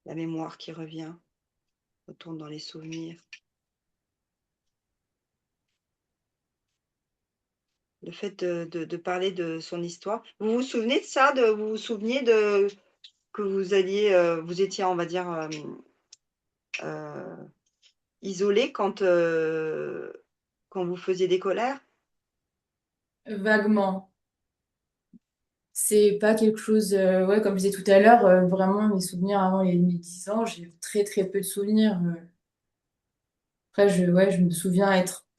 «La mémoire qui revient, retourne dans les souvenirs». Le fait de parler de son histoire. Vous vous souvenez de ça? Vous vous souveniez de que vous étiez, on va dire, heu, isolés quand vous faisiez des colères? Vaguement. C'est pas quelque chose, ouais, comme je disais tout à l'heure, vraiment mes souvenirs avant mes 10 ans, j'ai très très peu de souvenirs. Après, ouais, je me souviens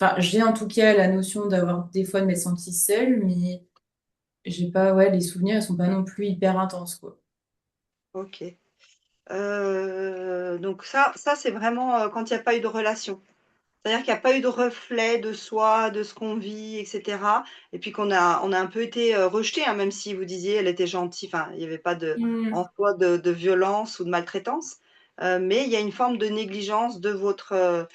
enfin, j'ai en tout cas la notion d'avoir des fois de m'être sentie seule, mais j'ai pas, ouais, les souvenirs, ils sont pas non plus hyper intenses, quoi. OK. Donc ça c'est vraiment, quand il y a pas eu de relation. C'est-à-dire qu'il y a pas eu de reflet de soi, de ce qu'on vit et cetera et puis on a un peu été, rejetés, hein, même si vous disiez: «Elle était gentille», enfin, il y avait pas en Mm. soi de violence ou de maltraitance, mais il y a une forme de négligence de votre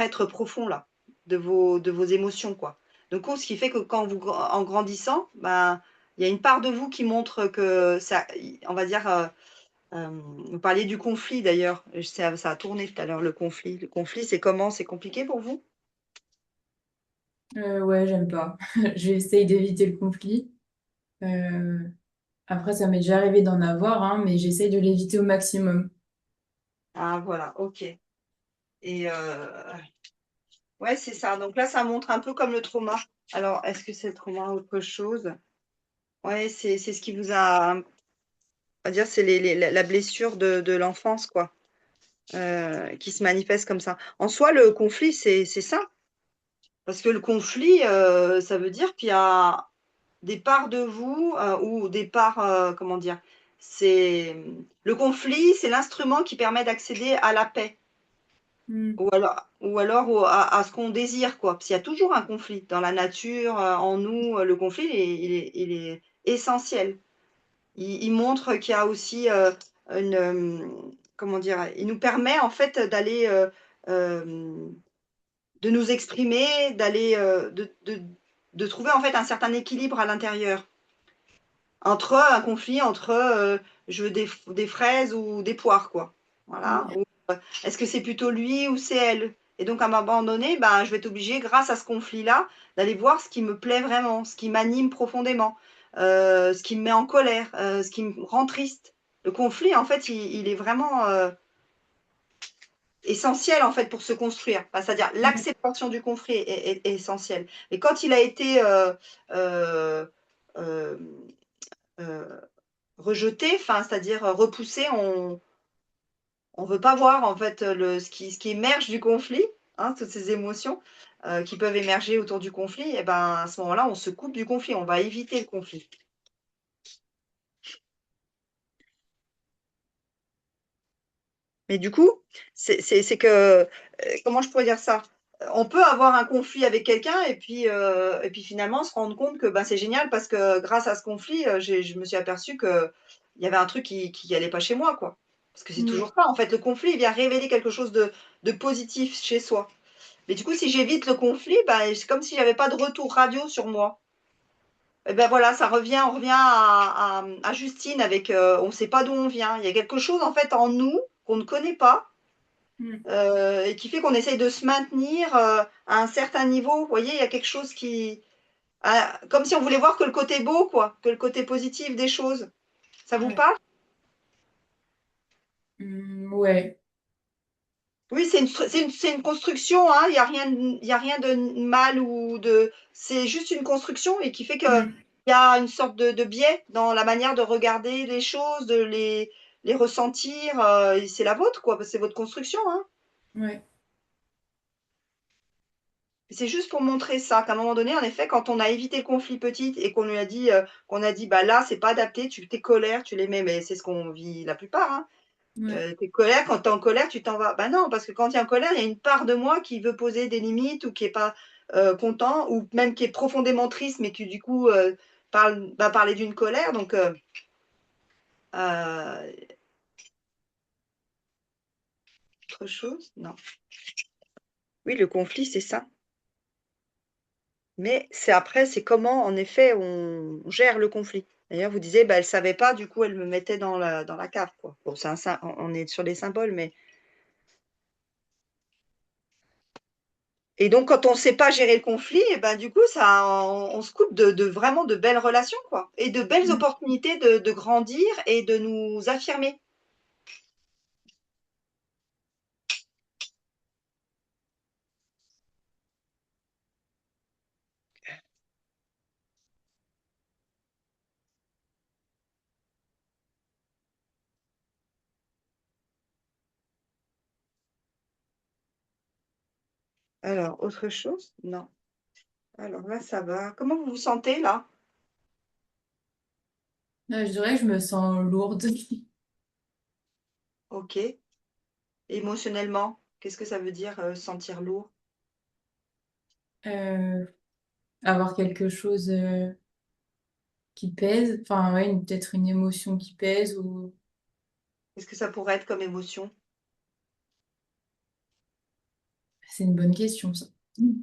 être profond là, de vos émotions, quoi. Du coup, ce qui fait que quand en grandissant, ben, il y a une part de vous qui montre que ça on va dire, vous parliez du conflit d'ailleurs, ça a tourné tout à l'heure le conflit. Le conflit, c'est comment? C'est compliqué pour vous? Ouais, j'aime pas. J'essaye d'éviter le conflit. Euh, Après, ça m'est déjà arrivé d'en avoir, hein, mais j'essaye de l'éviter au maximum. Ah voilà, OK et ouais, c'est ça. Donc là, ça montre un peu comme le trauma. Alors, est-ce que c'est le trauma ou autre chose? Ouais, c'est ce qui vous a On va dire c'est la blessure de l'enfance, quoi, qui se manifeste comme ça. En soi, le conflit, c'est ça. Parce que le conflit, ça veut dire qu'il y a des parts de vous, ou des parts, comment dire? C'est le conflit, c'est l'instrument qui permet d'accéder à la paix Mm. ou alors à ce qu'on désire, quoi. Parce qu'il y a toujours un conflit dans la nature, en nous, le conflit, il est essentiel. Il montre qu'il y a aussi, une, comment dire? Il nous permet en fait d'aller, hem de nous exprimer, d'aller, de trouver en fait un certain équilibre à l'intérieur. Entre un conflit entre, je veux des fraises ou des poires, quoi. Voilà. Ouais. Ou, est-ce que c'est plutôt lui ou c'est elle? Et donc à un moment donné, ben, je vais être obligée, grâce à ce conflit-là, d'aller voir ce qui me plaît vraiment, ce qui m'anime profondément, ce qui me met en colère, ce qui me rend triste. Le conflit, en fait, il est vraiment, essentiel en fait pour se construire. Enfin, c'est-à-dire Ouais. l'acceptation du conflit est essentielle. Et quand il a été euh, euh, euh, rejeté, enfin, c'est-à-dire repoussé, on veut pas voir en fait ce qui émerge du conflit, hein, toutes ces émotions qui peuvent émerger autour du conflit. Et ben à ce moment-là, on se coupe du conflit, on va éviter le conflit. Mais du coup, c'est que, comment je pourrais dire ça? On peut avoir un conflit avec quelqu'un et puis finalement se rendre compte que, ben, c'est génial parce que grâce à ce conflit, je me suis aperçue qu'il y avait un truc qui allait pas chez moi, quoi. Parce que c'est Mm. toujours ça, en fait, le conflit, il vient révéler quelque chose de positif chez soi. Mais du coup, si j'évite le conflit, ben, c'est comme si j'avais pas de retour radio sur moi. Et ben voilà, on revient à Justine avec, on ne sait pas d'où on vient. Il y a quelque chose en fait en nous qu'on ne connaît pas, Mm. et qui fait qu'on essaye de se maintenir, à un certain niveau. Vous voyez, il y a quelque chose comme si on voulait voir que le côté beau, quoi, que le côté positif des choses. Ça vous Ouais. parle? Ouais. Oui, c'est une construction, hein. Il y a rien de mal ou c'est juste une construction et qui fait que Mm. il y a une sorte de biais dans la manière de regarder les choses, de les ressentir. Et c'est la vôtre, quoi, parce que c'est votre construction, hein. Ouais. C'est juste pour montrer ça, qu'à un moment donné, en effet, quand on a évité le conflit petit et qu'on a dit, bah là, c'est pas adapté, tes colères, tu les mets, mais c'est ce qu'on vit la plupart, hein. Ouais. Tes colères, quand tu es en colère, tu t'en vas. Bah non, parce que quand tu es en colère, il y a une part de moi qui veut poser des limites ou qui est pas content ou même qui est profondément triste, mais qui du coup va parler d'une colère. Donc, euh, autre chose? Non. Oui, le conflit, c'est ça. Mais c'est comment, en effet, on gère le conflit. D'ailleurs, vous disiez, bah, elle savait pas, du coup, elle me mettait dans la cave, quoi. Bon, on est sur les symboles, mais. Et donc, quand on ne sait pas gérer le conflit, et ben, du coup, on se coupe de vraiment de belles relations, quoi. Et de belles Mm. opportunités de grandir et de nous affirmer. Alors, autre chose? Non. Alors là, ça va. Comment vous vous sentez, là? Je dirais que je me sens lourde. OK. Émotionnellement, qu'est-ce que ça veut dire, sentir lourd? Euh, Avoir quelque chose qui pèse. Enfin, ouais, peut-être une émotion qui pèse ou. Qu'est-ce que ça pourrait être comme émotion? C'est une bonne question, ça. Mm.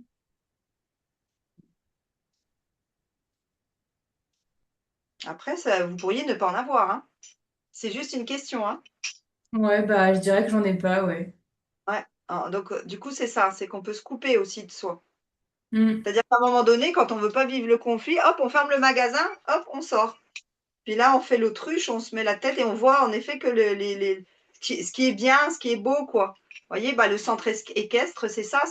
Après, ça, vous pourriez ne pas en avoir, hein. C'est juste une question, hein. Ouais, bah, je dirais que j'en ai pas, ouais. Ouais. Donc, du coup, c'est ça, c'est qu'on peut se couper aussi de soi. Mm. C'est-à-dire qu'à un moment donné, quand on veut pas vivre le conflit, hop, on ferme le magasin, hop, on sort. Puis là, on fait l'autruche, on se met la tête et on voit en effet que ce qui est bien, ce qui est beau, quoi. Vous voyez, bah, le centre équestre, c'est ça,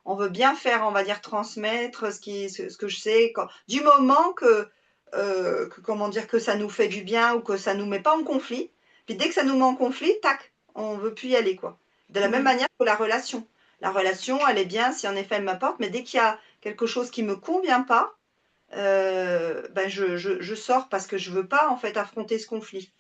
on veut bien faire, on va dire, transmettre ce que je sais. Du moment que comment dire, que ça nous fait du bien ou que ça nous met pas en conflit. Puis dès que ça nous met en conflit, tac, on veut plus y aller, quoi. De la même Oui. manière que la relation. La relation, elle est bien si en effet elle m'apporte, mais dès qu'il y a quelque chose qui me convient pas, ben je sors parce que je veux pas en fait affronter ce conflit.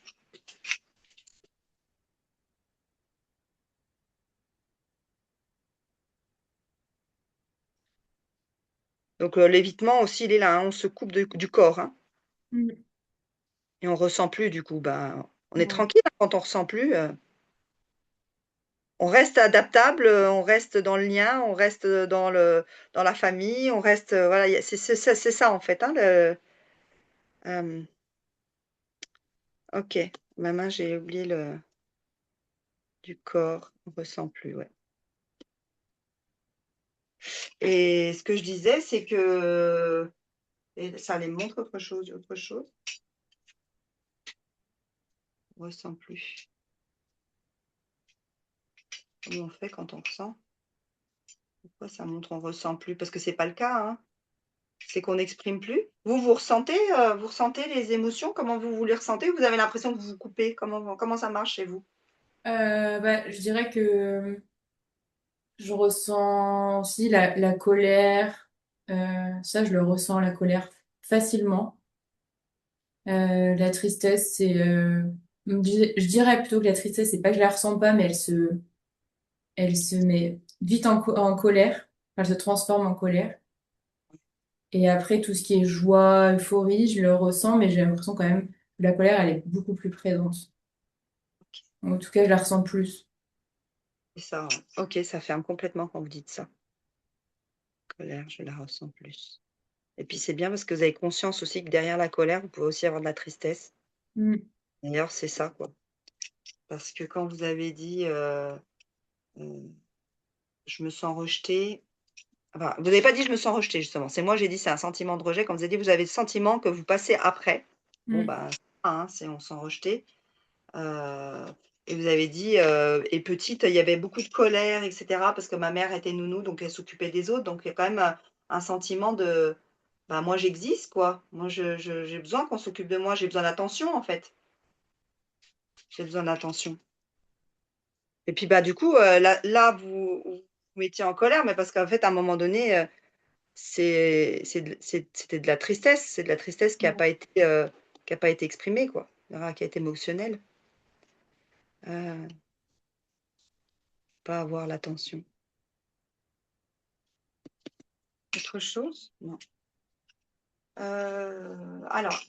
Donc l'évitement aussi, il est là, hein, on se coupe du corps, hein, Mm. et on ressent plus du coup. Ben, on est Ouais. tranquille hein, quand on ressent plus. On reste adaptable, on reste dans le lien, on reste dans la famille, on reste voilà, c'est ça en fait, hein, euh, ok. Ma main, j'ai oublié le du corps, on ressent plus, ouais. Et ce que je disais, c'est que et ça allait me montrer autre chose, on ressent plus. Comment on fait quand on ressent? Pourquoi ça montre on ressent plus? Parce que c'est pas le cas, hein. C'est qu'on n'exprime plus. Vous ressentez les émotions? Comment vous les ressentez? Vous avez l'impression que vous vous coupez? Comment ça marche chez vous? Bah, je dirais que je ressens aussi la colère. Ça, je le ressens, la colère, facilement. La tristesse, je dirais plutôt que la tristesse, c'est pas que je la ressens pas, mais elle se met vite en colère. Enfin, elle se transforme en colère. Et après, tout ce qui est joie, euphorie, je le ressens, mais j'ai l'impression quand même que la colère, elle est beaucoup plus présente. En tout cas, je la ressens plus. C'est ça, ouais. OK, ça ferme complètement quand vous dites ça. Colère, je la ressens plus. Et puis c'est bien parce que vous avez conscience aussi que derrière la colère, vous pouvez aussi avoir de la tristesse. Mm. D'ailleurs, c'est ça, quoi. Parce que quand vous avez dit, «Je me sens rejetée», enfin, vous n'avez pas dit: «Je me sens rejetée» justement. C'est moi, j'ai dit: «C'est un sentiment de rejet». Quand vous avez dit: «Vous avez le sentiment que vous passez après». Bon, Mm. bah, c'est ça, hein, c'est on sent rejeté. Heu et vous avez dit, et petite, il y avait beaucoup de colère et cetera parce que ma mère était nounou, donc elle s'occupait des autres. Donc il y a quand même, un sentiment de, bah, moi j'existe quoi. Moi j'ai besoin qu'on s'occupe de moi, j'ai besoin d'attention en fait. J'ai besoin d'attention et puis, bah, du coup, là vous mettiez en colère, mais parce qu'en fait à un moment donné, c'était de la tristesse. C'est de la tristesse qui a pas été exprimée quoi, qui a été émotionnelle, heu, pas avoir l'attention. Autre chose? Non. Alors,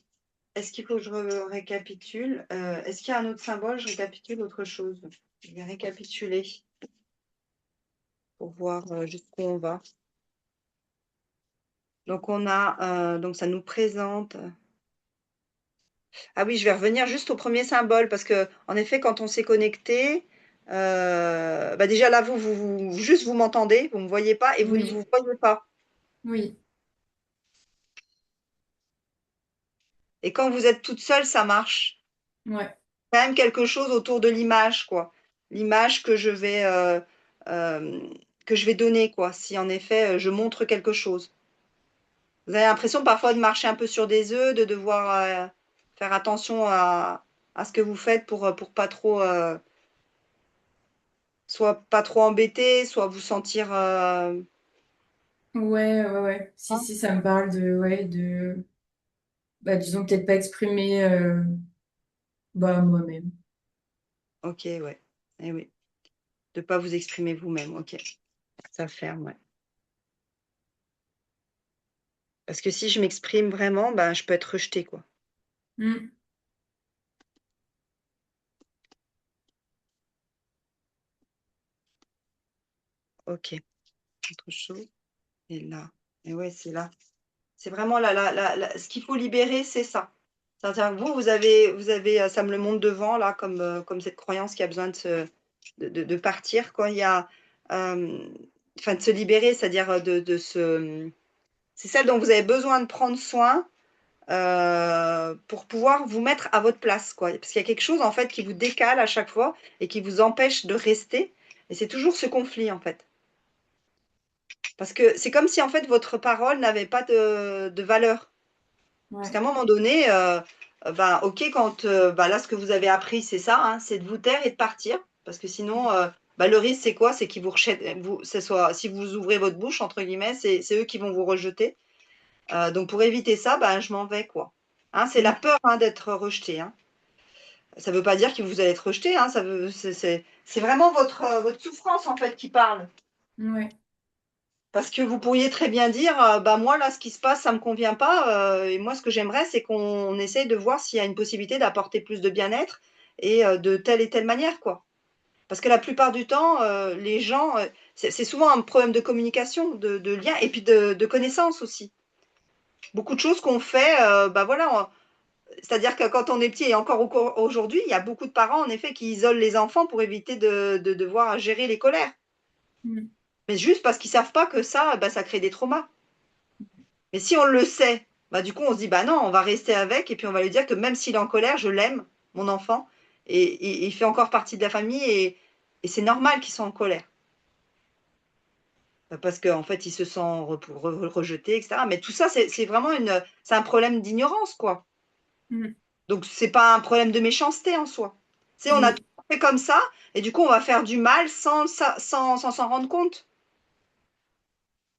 est-ce qu'il faut que je récapitule? Est-ce qu'il y a un autre symbole? Je récapitule autre chose. Je vais récapituler pour voir, jusqu'où on va. Donc on a, donc ça nous présente ah oui, je vais revenir juste au premier symbole parce que en effet, quand on s'est connecté, bah, déjà là, juste vous m'entendez, vous ne me voyez pas et vous ne Oui, vous voyez pas oui, et quand vous êtes toute seule, ça marche. ouais, Quand même quelque chose autour de l'image, quoi. L'image que je vais donner, quoi, si en effet, je montre quelque chose. Vous avez l'impression parfois de marcher un peu sur des œufs, de devoir, faire attention à ce que vous faites pour pas trop, soit pas trop embêter, soit vous sentir, ouais. Si, hein? si, ça me parle bah, disons peut-être pas exprimer, bah, moi-même. OK, ouais. Eh oui, de pas vous exprimer vous-même, OK. Ça ferme, ouais. Parce que si je m'exprime vraiment, ben, je peux être rejetée, quoi. Mm. OK. Autre chose et là et ouais, c'est là. C'est vraiment la ce qu'il faut libérer, c'est ça. C'est-à-dire que vous avez, ça me le montre devant là comme cette croyance qui a besoin de partir quoi. Il y a, hem, enfin de se libérer, c'est-à-dire, de se c'est celle dont vous avez besoin de prendre soin, pour pouvoir vous mettre à votre place quoi. Parce qu'il y a quelque chose en fait qui vous décale à chaque fois et qui vous empêche de rester et c'est toujours ce conflit en fait. Parce que c'est comme si en fait votre parole n'avait pas de valeur. Ouais. Parce qu'à un moment donné, ben, OK, quand, bah, là, ce que vous avez appris, c'est ça, hein, c'est de vous taire et de partir. Parce que sinon, bah, le risque, c'est quoi? C'est qu'ils vous rejette vous ce soit si vous ouvrez votre bouche, entre guillemets, c'est eux qui vont vous rejeter. Donc pour éviter ça, ben, je m'en vais, quoi. Hein, c'est la Mm. peur, hein, d'être rejeté, hein. Ça veut pas dire que vous allez être rejeté, hein, ça veut c'est vraiment votre souffrance, en fait, qui parle. Ouais. Parce que vous pourriez très bien dire, bah, moi là, ce qui se passe, ça me convient pas, et moi ce que j'aimerais, c'est qu'on essaye de voir s'il y a une possibilité d'apporter plus de bien-être et de telle et telle manière, quoi. Parce que la plupart du temps, les gens, c'est souvent un problème de communication, de lien et puis de connaissances aussi. Beaucoup de choses qu'on fait, bah, voilà, c'est-à-dire que quand on est petit et encore aujourd'hui, il y a beaucoup de parents, en effet, qui isolent les enfants pour éviter de devoir gérer les colères. Mm. Mais juste parce qu'ils savent pas que ça, bah, ça crée des traumas. Mais si on le sait, bah, du coup, on se dit: «Bah, non, on va rester avec et puis on va lui dire que même s'il est en colère, je l'aime, mon enfant et il fait encore partie de la famille et c'est normal qu'il soit en colère». Parce qu'en fait, il se sent rejeté et cetera. Mais tout ça, c'est vraiment c'est un problème d'ignorance, quoi. Mm. Donc c'est pas un problème de méchanceté en soi. C'est on a Oui. tout fait comme ça et du coup, on va faire du mal sans s'en rendre compte.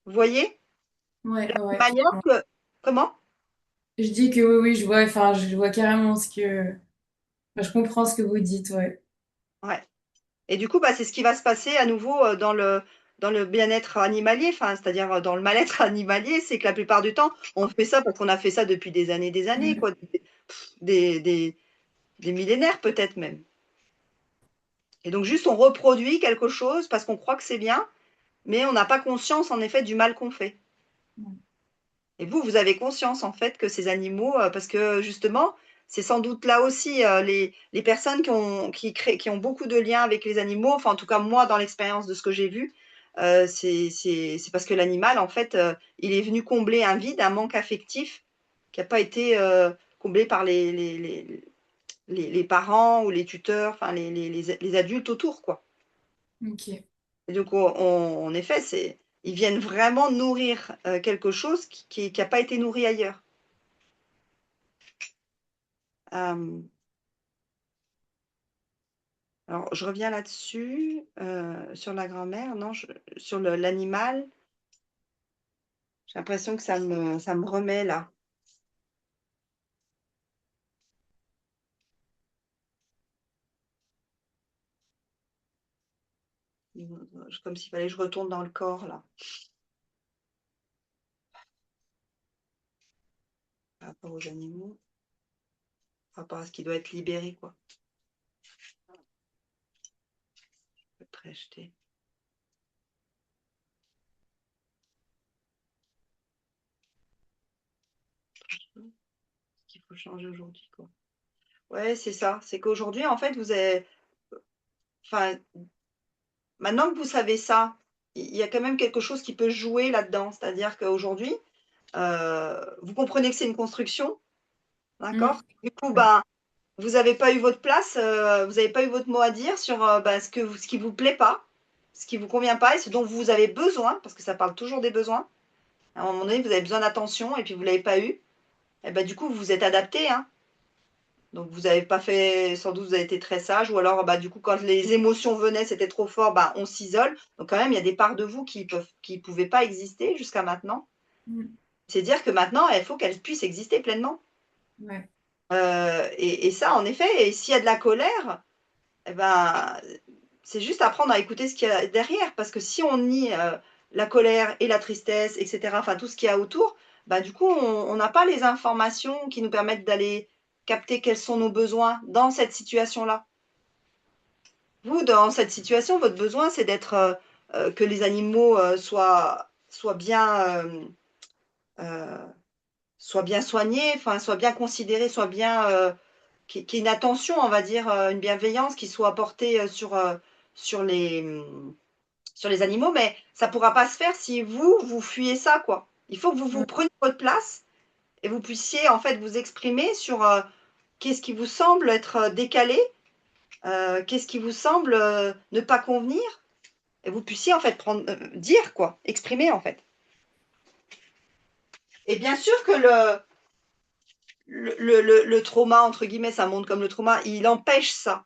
Vous voyez? Ouais, De ouais. manière que comment? Je dis que oui, oui, je vois, enfin, je vois carrément enfin, je comprends ce que vous dites, ouais. Ouais. Et du coup, bah, c'est ce qui va se passer à nouveau, dans le bien-être animalier, enfin, c'est-à-dire, dans le mal-être animalier. C'est que la plupart du temps, on fait ça parce qu'on a fait ça depuis des années, Mm. quoi, des des millénaires peut-être même. Et donc juste on reproduit quelque chose parce qu'on croit que c'est bien, mais on n'a pas conscience en effet du mal qu'on fait. Et vous, vous avez conscience en fait que ces animaux, parce que justement, c'est sans doute là aussi, les personnes qui ont beaucoup de liens avec les animaux, enfin en tout cas moi dans l'expérience de ce que j'ai vu, c'est parce que l'animal en fait, il est venu combler un vide, un manque affectif qui a pas été, comblé par les parents ou les tuteurs, enfin les adultes autour, quoi. Ok. Et donc en effet, ils viennent vraiment nourrir, quelque chose qui a pas été nourri ailleurs. Hem, alors je reviens là-dessus, sur la grand-mère, non, sur l'animal, j'ai l'impression que ça me remet là. Comme s'il fallait que je retourne dans le corps là, par rapport aux animaux, par rapport à ce qui doit être libéré quoi, être rejeté. Ce qu'il faut changer aujourd'hui quoi. Ouais, c'est ça, c'est qu'aujourd'hui en fait vous avez enfin, maintenant que vous savez ça, il y a quand même quelque chose qui peut jouer là-dedans. C'est-à-dire qu'aujourd'hui, vous comprenez que c'est une construction, d'accord? Mm. Du coup, Ouais. ben, vous avez pas eu votre place, vous avez pas eu votre mot à dire sur, bah, ce qui vous plaît pas, ce qui vous convient pas et ce dont vous avez besoin, parce que ça parle toujours des besoins. À un moment donné, vous avez besoin d'attention et puis vous l'avez pas eu et bah, du coup, vous vous êtes adapté, hein. Donc vous avez pas fait sans doute vous avez été très sage ou alors, bah, du coup, quand les émotions venaient, c'était trop fort, bah, on s'isole. Donc quand même, il y a des parts de vous qui pouvaient pas exister jusqu'à maintenant. Mm. C'est dire que maintenant, il faut qu'elles puissent exister pleinement. Ouais. Et ça, en effet, et s'il y a de la colère, et ben, c'est juste apprendre à écouter ce qu'il y a derrière. Parce que si on nie, la colère et la tristesse et cetera, enfin tout ce qu'il y a autour, bah, du coup, on n'a pas les informations qui nous permettent d'aller capter quels sont nos besoins dans cette situation-là. Vous, dans cette situation, votre besoin, c'est d'être, que les animaux, soient bien, heu, soient bien soignés, enfin, soient bien considérés, soient bien, qu'il y ait une attention, on va dire, une bienveillance qui soit apportée, sur les, sur les animaux, mais ça pourra pas se faire si vous, vous fuyez ça, quoi. Il faut que vous vous Ouais. preniez votre place et vous puissiez, en fait, vous exprimer sur, qu'est-ce qui vous semble être, décalé, qu'est-ce qui vous semble, ne pas convenir et vous puissiez, en fait, dire, quoi, exprimer, en fait. Et bien sûr que le trauma, entre guillemets, ça monte comme le trauma, il empêche ça.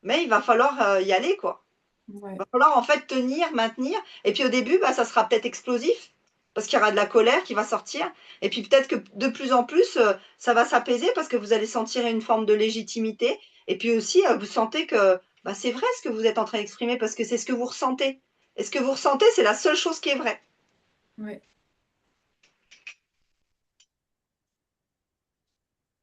Mais il va falloir y aller, quoi. Il Ouais. va falloir en fait tenir, maintenir. Et puis au début, bah, ça sera peut-être explosif, parce qu'il y aura de la colère qui va sortir. Et puis peut-être que de plus en plus, ça va s'apaiser parce que vous allez sentir une forme de légitimité. Et puis aussi, vous sentez que bah, c'est vrai ce que vous êtes en train d'exprimer parce que c'est ce que vous ressentez. Et ce que vous ressentez, c'est la seule chose qui est vraie. Ouais.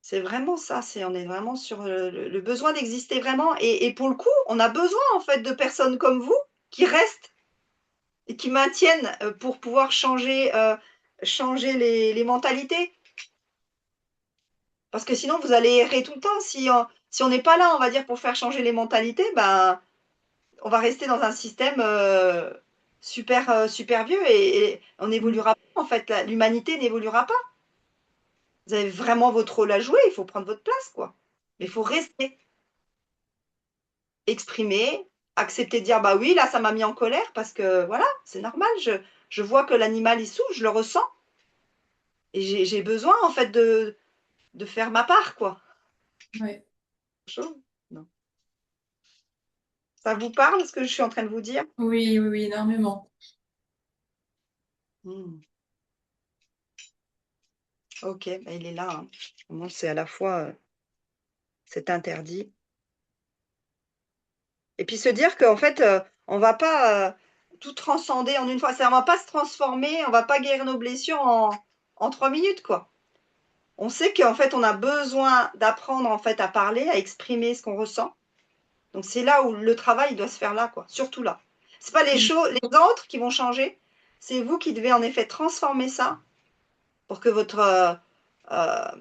C'est vraiment ça, on est vraiment sur le besoin d'exister vraiment. Et pour le coup, on a besoin en fait de personnes comme vous qui restent et qui maintiennent pour pouvoir changer les mentalités. Parce que sinon, vous allez errer tout le temps. Si on n'est pas là, on va dire, pour faire changer les mentalités, ben, on va rester dans un système super vieux et on Mm. n'évoluera pas. En fait, l'humanité n'évoluera pas. Vous avez vraiment votre rôle à jouer, il faut prendre votre place, quoi. Mais il faut rester, exprimer, accepter de dire, bah oui, là, ça m'a mis en colère parce que voilà, c'est normal. Je vois que l'animal, il souffre, je le ressens. Et j'ai besoin, en fait, de faire ma part, quoi. Ouais. Non. Ça vous parle, ce que je suis en train de vous dire? Oui, oui, oui, énormément. Hmm. Ok, bah, il est là. Hein. Moi, c'est à la fois, c'est interdit. Et puis se dire qu'en fait, on va pas tout transcender en une fois. On va pas se transformer, on va pas guérir nos blessures en 3 minutes, quoi. On sait qu'en fait, on a besoin d'apprendre en fait à parler, à exprimer ce qu'on ressent. Donc c'est là où le travail doit se faire là, quoi. Surtout là. C'est pas Mm. les autres qui vont changer. C'est vous qui devez en effet transformer ça pour que votre euh,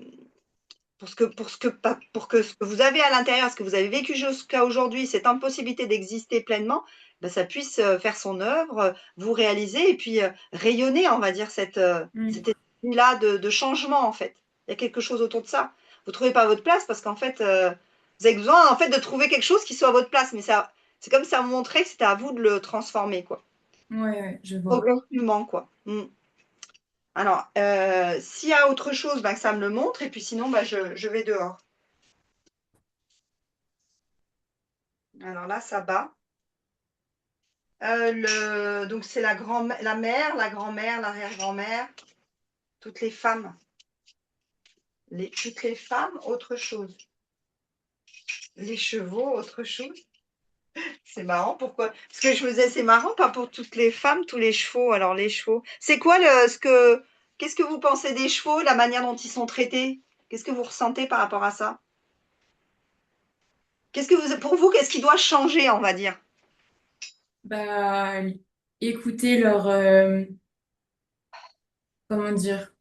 pour que ce que vous avez à l'intérieur, ce que vous avez vécu jusqu'à aujourd'hui, cette impossibilité d'exister pleinement, ben, ça puisse faire son œuvre, vous réaliser et puis rayonner, on va dire, Mm. cette énergie-là de changement, en fait. Il y a quelque chose autour de ça. Vous ne trouvez pas votre place parce qu'en fait, vous avez besoin en fait, de trouver quelque chose qui soit à votre place. Mais ça, c'est comme ça montrait que c'était à vous de le transformer, quoi. Ouais, ouais, je vois. Progressivement, quoi. Mm. Alors, s'il y a autre chose, ben, que ça me le montre. Et puis sinon, ben, je vais dehors. Alors là, ça bat. Donc c'est la mère, la grand-mère, l'arrière-grand-mère, toutes les femmes. Toutes les femmes, autre chose. Les chevaux, autre chose. C'est marrant, pourquoi? Parce que je me disais, c'est marrant, pas pour toutes les femmes, tous les chevaux. Alors les chevaux. C'est quoi qu'est-ce que vous pensez des chevaux, la manière dont ils sont traités? Qu'est-ce que vous ressentez par rapport à ça? Pour vous, qu'est-ce qui doit changer, on va dire? Bah, écouter leur, comment dire,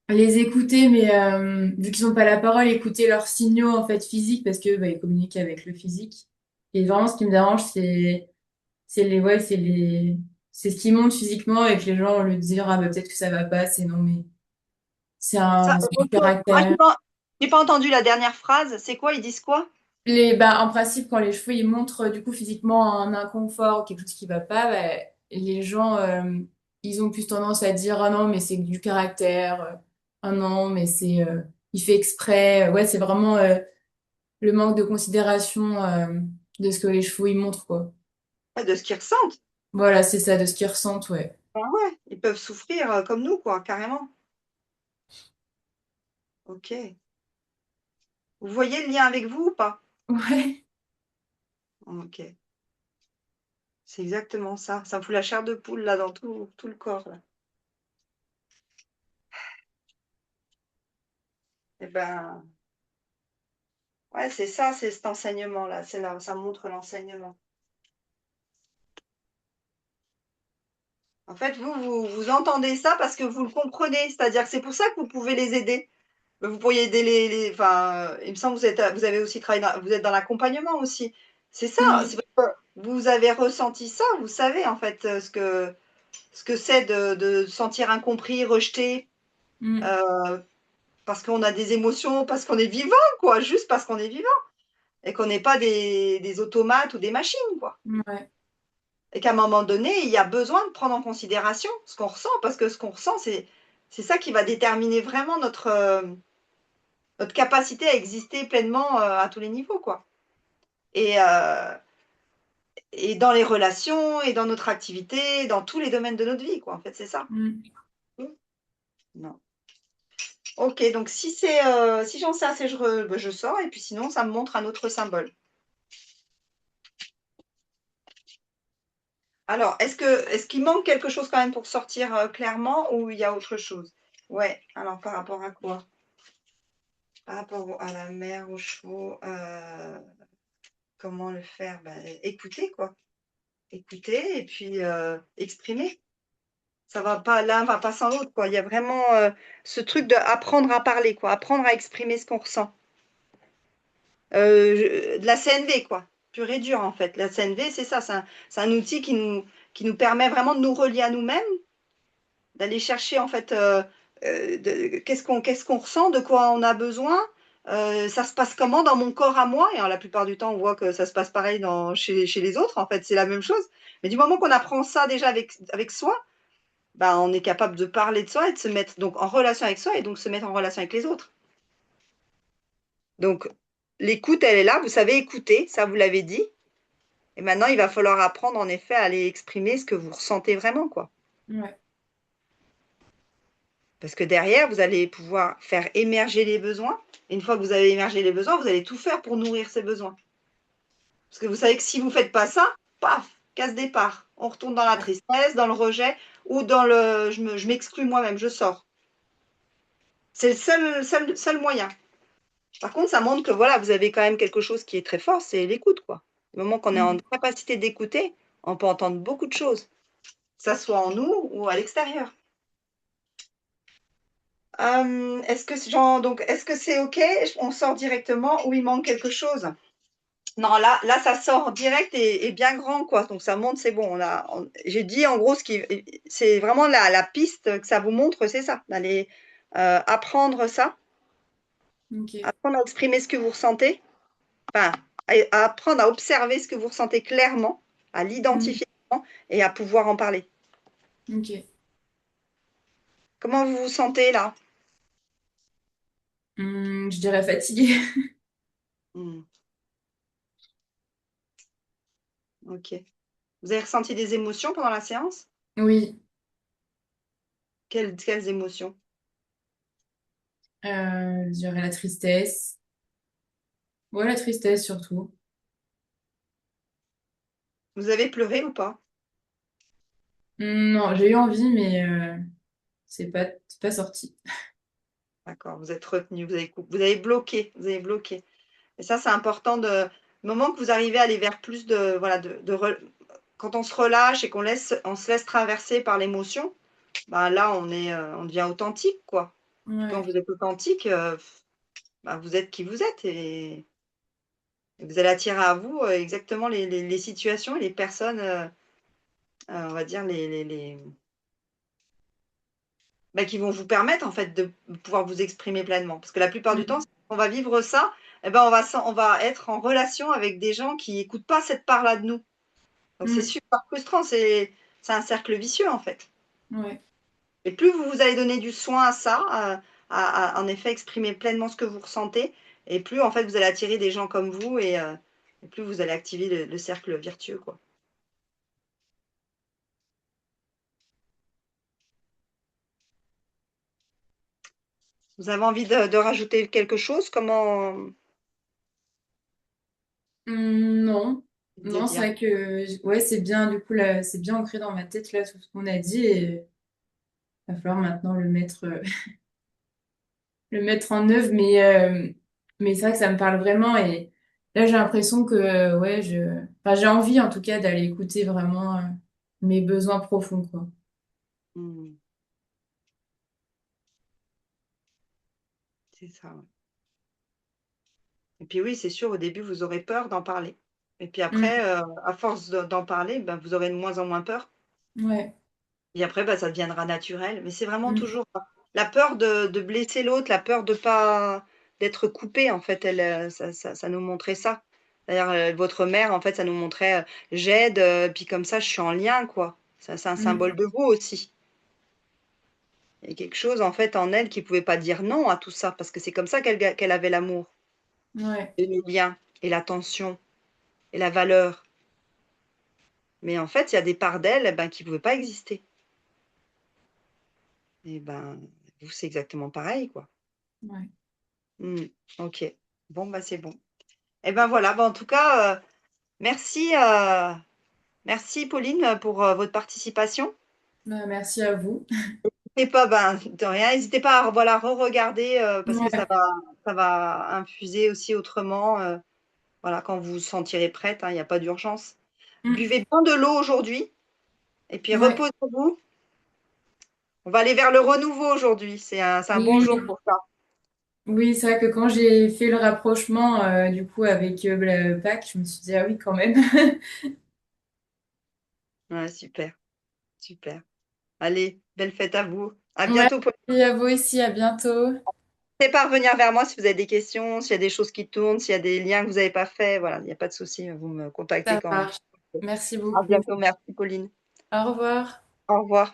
les écouter, mais vu qu'ils n'ont pas la parole, écouter leurs signaux en fait physiques parce que bah, ils communiquent avec le physique. Et vraiment, ce qui me dérange, c'est ce qui monte physiquement et que les gens, au lieu de dire, ah, bah, peut-être que ça va pas, c'est non, mais Ça, c'est du caractère. j'ai pas entendu la dernière phrase. C'est quoi? Ils disent quoi? Bah, en principe, quand les cheveux, ils montrent, du coup, physiquement un inconfort, quelque chose qui va pas, bah, les gens, ils ont plus tendance à dire, ah non, mais c'est du caractère, ah non, mais il fait exprès. Ouais, c'est vraiment, le manque de considération, de ce que les chevaux, ils montrent, quoi. Ouais, de ce qu'ils ressentent. Voilà, c'est ça, de ce qu'ils ressentent, ouais. Ah ouais, ils peuvent souffrir comme nous, quoi, carrément. Ok. Vous voyez le lien avec vous ou pas? Ouais. Ok. C'est exactement ça. Ça me fout la chair de poule là dans tout le corps là. Eh ben, ouais, c'est ça, c'est cet enseignement là. C'est là, ça montre l'enseignement. En fait, vous entendez ça parce que vous le comprenez. C'est-à-dire que c'est pour ça que vous pouvez les aider. Vous pourriez aider enfin, il me semble que vous avez aussi travaillé vous êtes dans l'accompagnement aussi. C'est ça. Oui. C'est parce que vous avez ressenti ça. Vous savez en fait ce que c'est de se sentir incompris, rejeté, Mm. euh, parce qu'on a des émotions, parce qu'on est vivant, quoi, juste parce qu'on est vivant, et qu'on n'est pas des automates ou des machines, quoi. Ouais. Et qu'à un moment donné, il y a besoin de prendre en considération ce qu'on ressent, parce que ce qu'on ressent, c'est ça qui va déterminer vraiment notre capacité à exister pleinement à tous les niveaux, quoi. Et, euh, et dans les relations, et dans notre activité, dans tous les domaines de notre vie, quoi. En fait, c'est ça. Mm. Non. Ok, donc si j'en sais assez, ben, je sors, et puis sinon, ça me montre un autre symbole. Alors, est-ce qu'il manque quelque chose quand même pour sortir clairement, ou il y a autre chose? Ouais, alors par rapport à quoi? Par rapport à la mer, aux chevaux, comment le faire? Ben, écouter, quoi. Écouter et puis exprimer. Ça va pas, l'un va pas sans l'autre, quoi. Il y a vraiment ce truc d'apprendre à parler, quoi. Apprendre à exprimer ce qu'on ressent. De la CNV, quoi. Pur et dur, en fait. La CNV, c'est ça. C'est un outil qui nous permet vraiment de nous relier à nous-mêmes, d'aller chercher, en fait, qu'est-ce qu'on ressent, de quoi on a besoin. Ça se passe comment dans mon corps à moi? Et la plupart du temps, on voit que ça se passe pareil chez les autres. En fait, c'est la même chose. Mais du moment qu'on apprend ça déjà avec soi, bah, on est capable de parler de soi et de se mettre donc en relation avec soi et donc se mettre en relation avec les autres. Donc, l'écoute, elle est là. Vous savez écouter, ça vous l'avez dit. Et maintenant, il va falloir apprendre en effet à aller exprimer ce que vous ressentez vraiment, quoi. Ouais. Parce que derrière, vous allez pouvoir faire émerger les besoins. Et une fois que vous avez émergé les besoins, vous allez tout faire pour nourrir ces besoins. Parce que vous savez que si vous ne faites pas ça, paf, casse départ. On retourne dans la tristesse, dans le rejet ou dans le je m'exclus moi-même, je sors. C'est le seul moyen. Par contre, ça montre que voilà, vous avez quand même quelque chose qui est très fort, c'est l'écoute, quoi. Du moment qu'on est en Mm. capacité d'écouter, on peut entendre beaucoup de choses, que ça soit en nous ou à l'extérieur. Est-ce que c'est OK? On sort directement ou il manque quelque chose? Non, là, ça sort direct et bien grand, quoi. Donc ça montre, c'est bon. J'ai dit en gros c'est vraiment la piste que ça vous montre, c'est ça, d'aller apprendre ça, Ok. apprendre à exprimer ce que vous ressentez, enfin, à apprendre à observer ce que vous ressentez clairement, à Mm. l'identifier et à pouvoir en parler. Ok. Comment vous vous sentez là? Je dirais fatiguée. Hmm, ok. Vous avez ressenti des émotions pendant la séance? Oui. Quelles émotions? Je dirais la tristesse. Ouais, la tristesse surtout. Vous avez pleuré ou pas? Non, j'ai eu envie, mais c'est pas sorti. D'accord, vous êtes retenu, vous avez bloqué, vous avez bloqué. Et ça, c'est important le moment que vous arrivez à aller vers plus de, voilà, quand on se relâche et on se laisse traverser par l'émotion, bah là, on devient authentique, quoi. Puis quand Ouais. vous êtes authentique, bah, vous êtes qui vous êtes et vous allez attirer à vous exactement les situations et les personnes, on va dire, bah, qui vont vous permettre en fait de pouvoir vous exprimer pleinement. Parce que la plupart du temps, Mm. si on va vivre ça, eh ben, on va être en relation avec des gens qui n'écoutent pas cette part-là de nous. Donc c'est Mm. super frustrant, c'est un cercle vicieux en fait. Ouais. Et plus vous allez donner du soin à ça, en effet exprimer pleinement ce que vous ressentez, et plus en fait vous allez attirer des gens comme vous et plus vous allez activer le cercle vertueux, quoi. Vous avez envie de rajouter quelque chose? Comment Non. de Non, c'est dire? vrai que ouais, c'est bien, du coup, là, c'est bien ancré dans ma tête, là, tout ce qu'on a dit, et il va falloir maintenant le mettre en œuvre, mais c'est vrai que ça me parle vraiment, et là, j'ai l'impression que, ouais, enfin, j'ai envie, en tout cas, d'aller écouter vraiment, mes besoins profonds, quoi. Hmm, c'est ça. Ouais. Et puis oui, c'est sûr, au début, vous aurez peur d'en parler. Et puis Mm. après, à force d'en parler, ben, vous aurez de moins en moins peur. Ouais. Et après, ben, ça deviendra naturel. Mais c'est vraiment Mm. toujours la peur de blesser l'autre, la peur de pas d'être coupé, en fait, ça nous montrait ça. D'ailleurs, votre mère, en fait, ça nous montrait j'aide, puis comme ça, je suis en lien, quoi. Ça, c'est un Mm. symbole de vous aussi. Il y a quelque chose, en fait, en elle qui pouvait pas dire non à tout ça, parce que c'est comme ça qu'elle avait l'amour Ouais, et le lien et l'attention et la valeur. Mais en fait, il y a des parts d'elle, eh ben, qui pouvaient pas exister et ben, vous, c'est exactement pareil, quoi. ouais. Mmh. OK. Bon, bah, c'est bon. Et ben, voilà, bah, en tout cas, merci, merci Pauline, pour, votre participation. Bah, merci à vous. Et pas, ben, de rien. N'hésitez pas à voilà, re-regarder, parce que Ouais. ça va infuser aussi autrement, voilà, quand vous vous sentirez prête, hein, il y a pas d'urgence. Mm. Buvez bien de l'eau aujourd'hui et puis Ouais. reposez-vous. On va aller vers le renouveau aujourd'hui. C'est un bon Oui, jour pour ça. oui, c'est vrai que quand j'ai fait le rapprochement du coup avec le Pâques, je me suis dit ah oui quand même. Ouais, super, super. Allez, belle fête à vous. À Ouais. bientôt, Pauline. Et à vous aussi, à bientôt. N'hésitez pas à revenir vers moi si vous avez des questions, s'il y a des choses qui tournent, s'il y a des liens que vous n'avez pas faits, voilà, il n'y a pas de souci, vous me contactez Ça quand marche. Merci à beaucoup. bientôt, merci Pauline. Au revoir. Au revoir.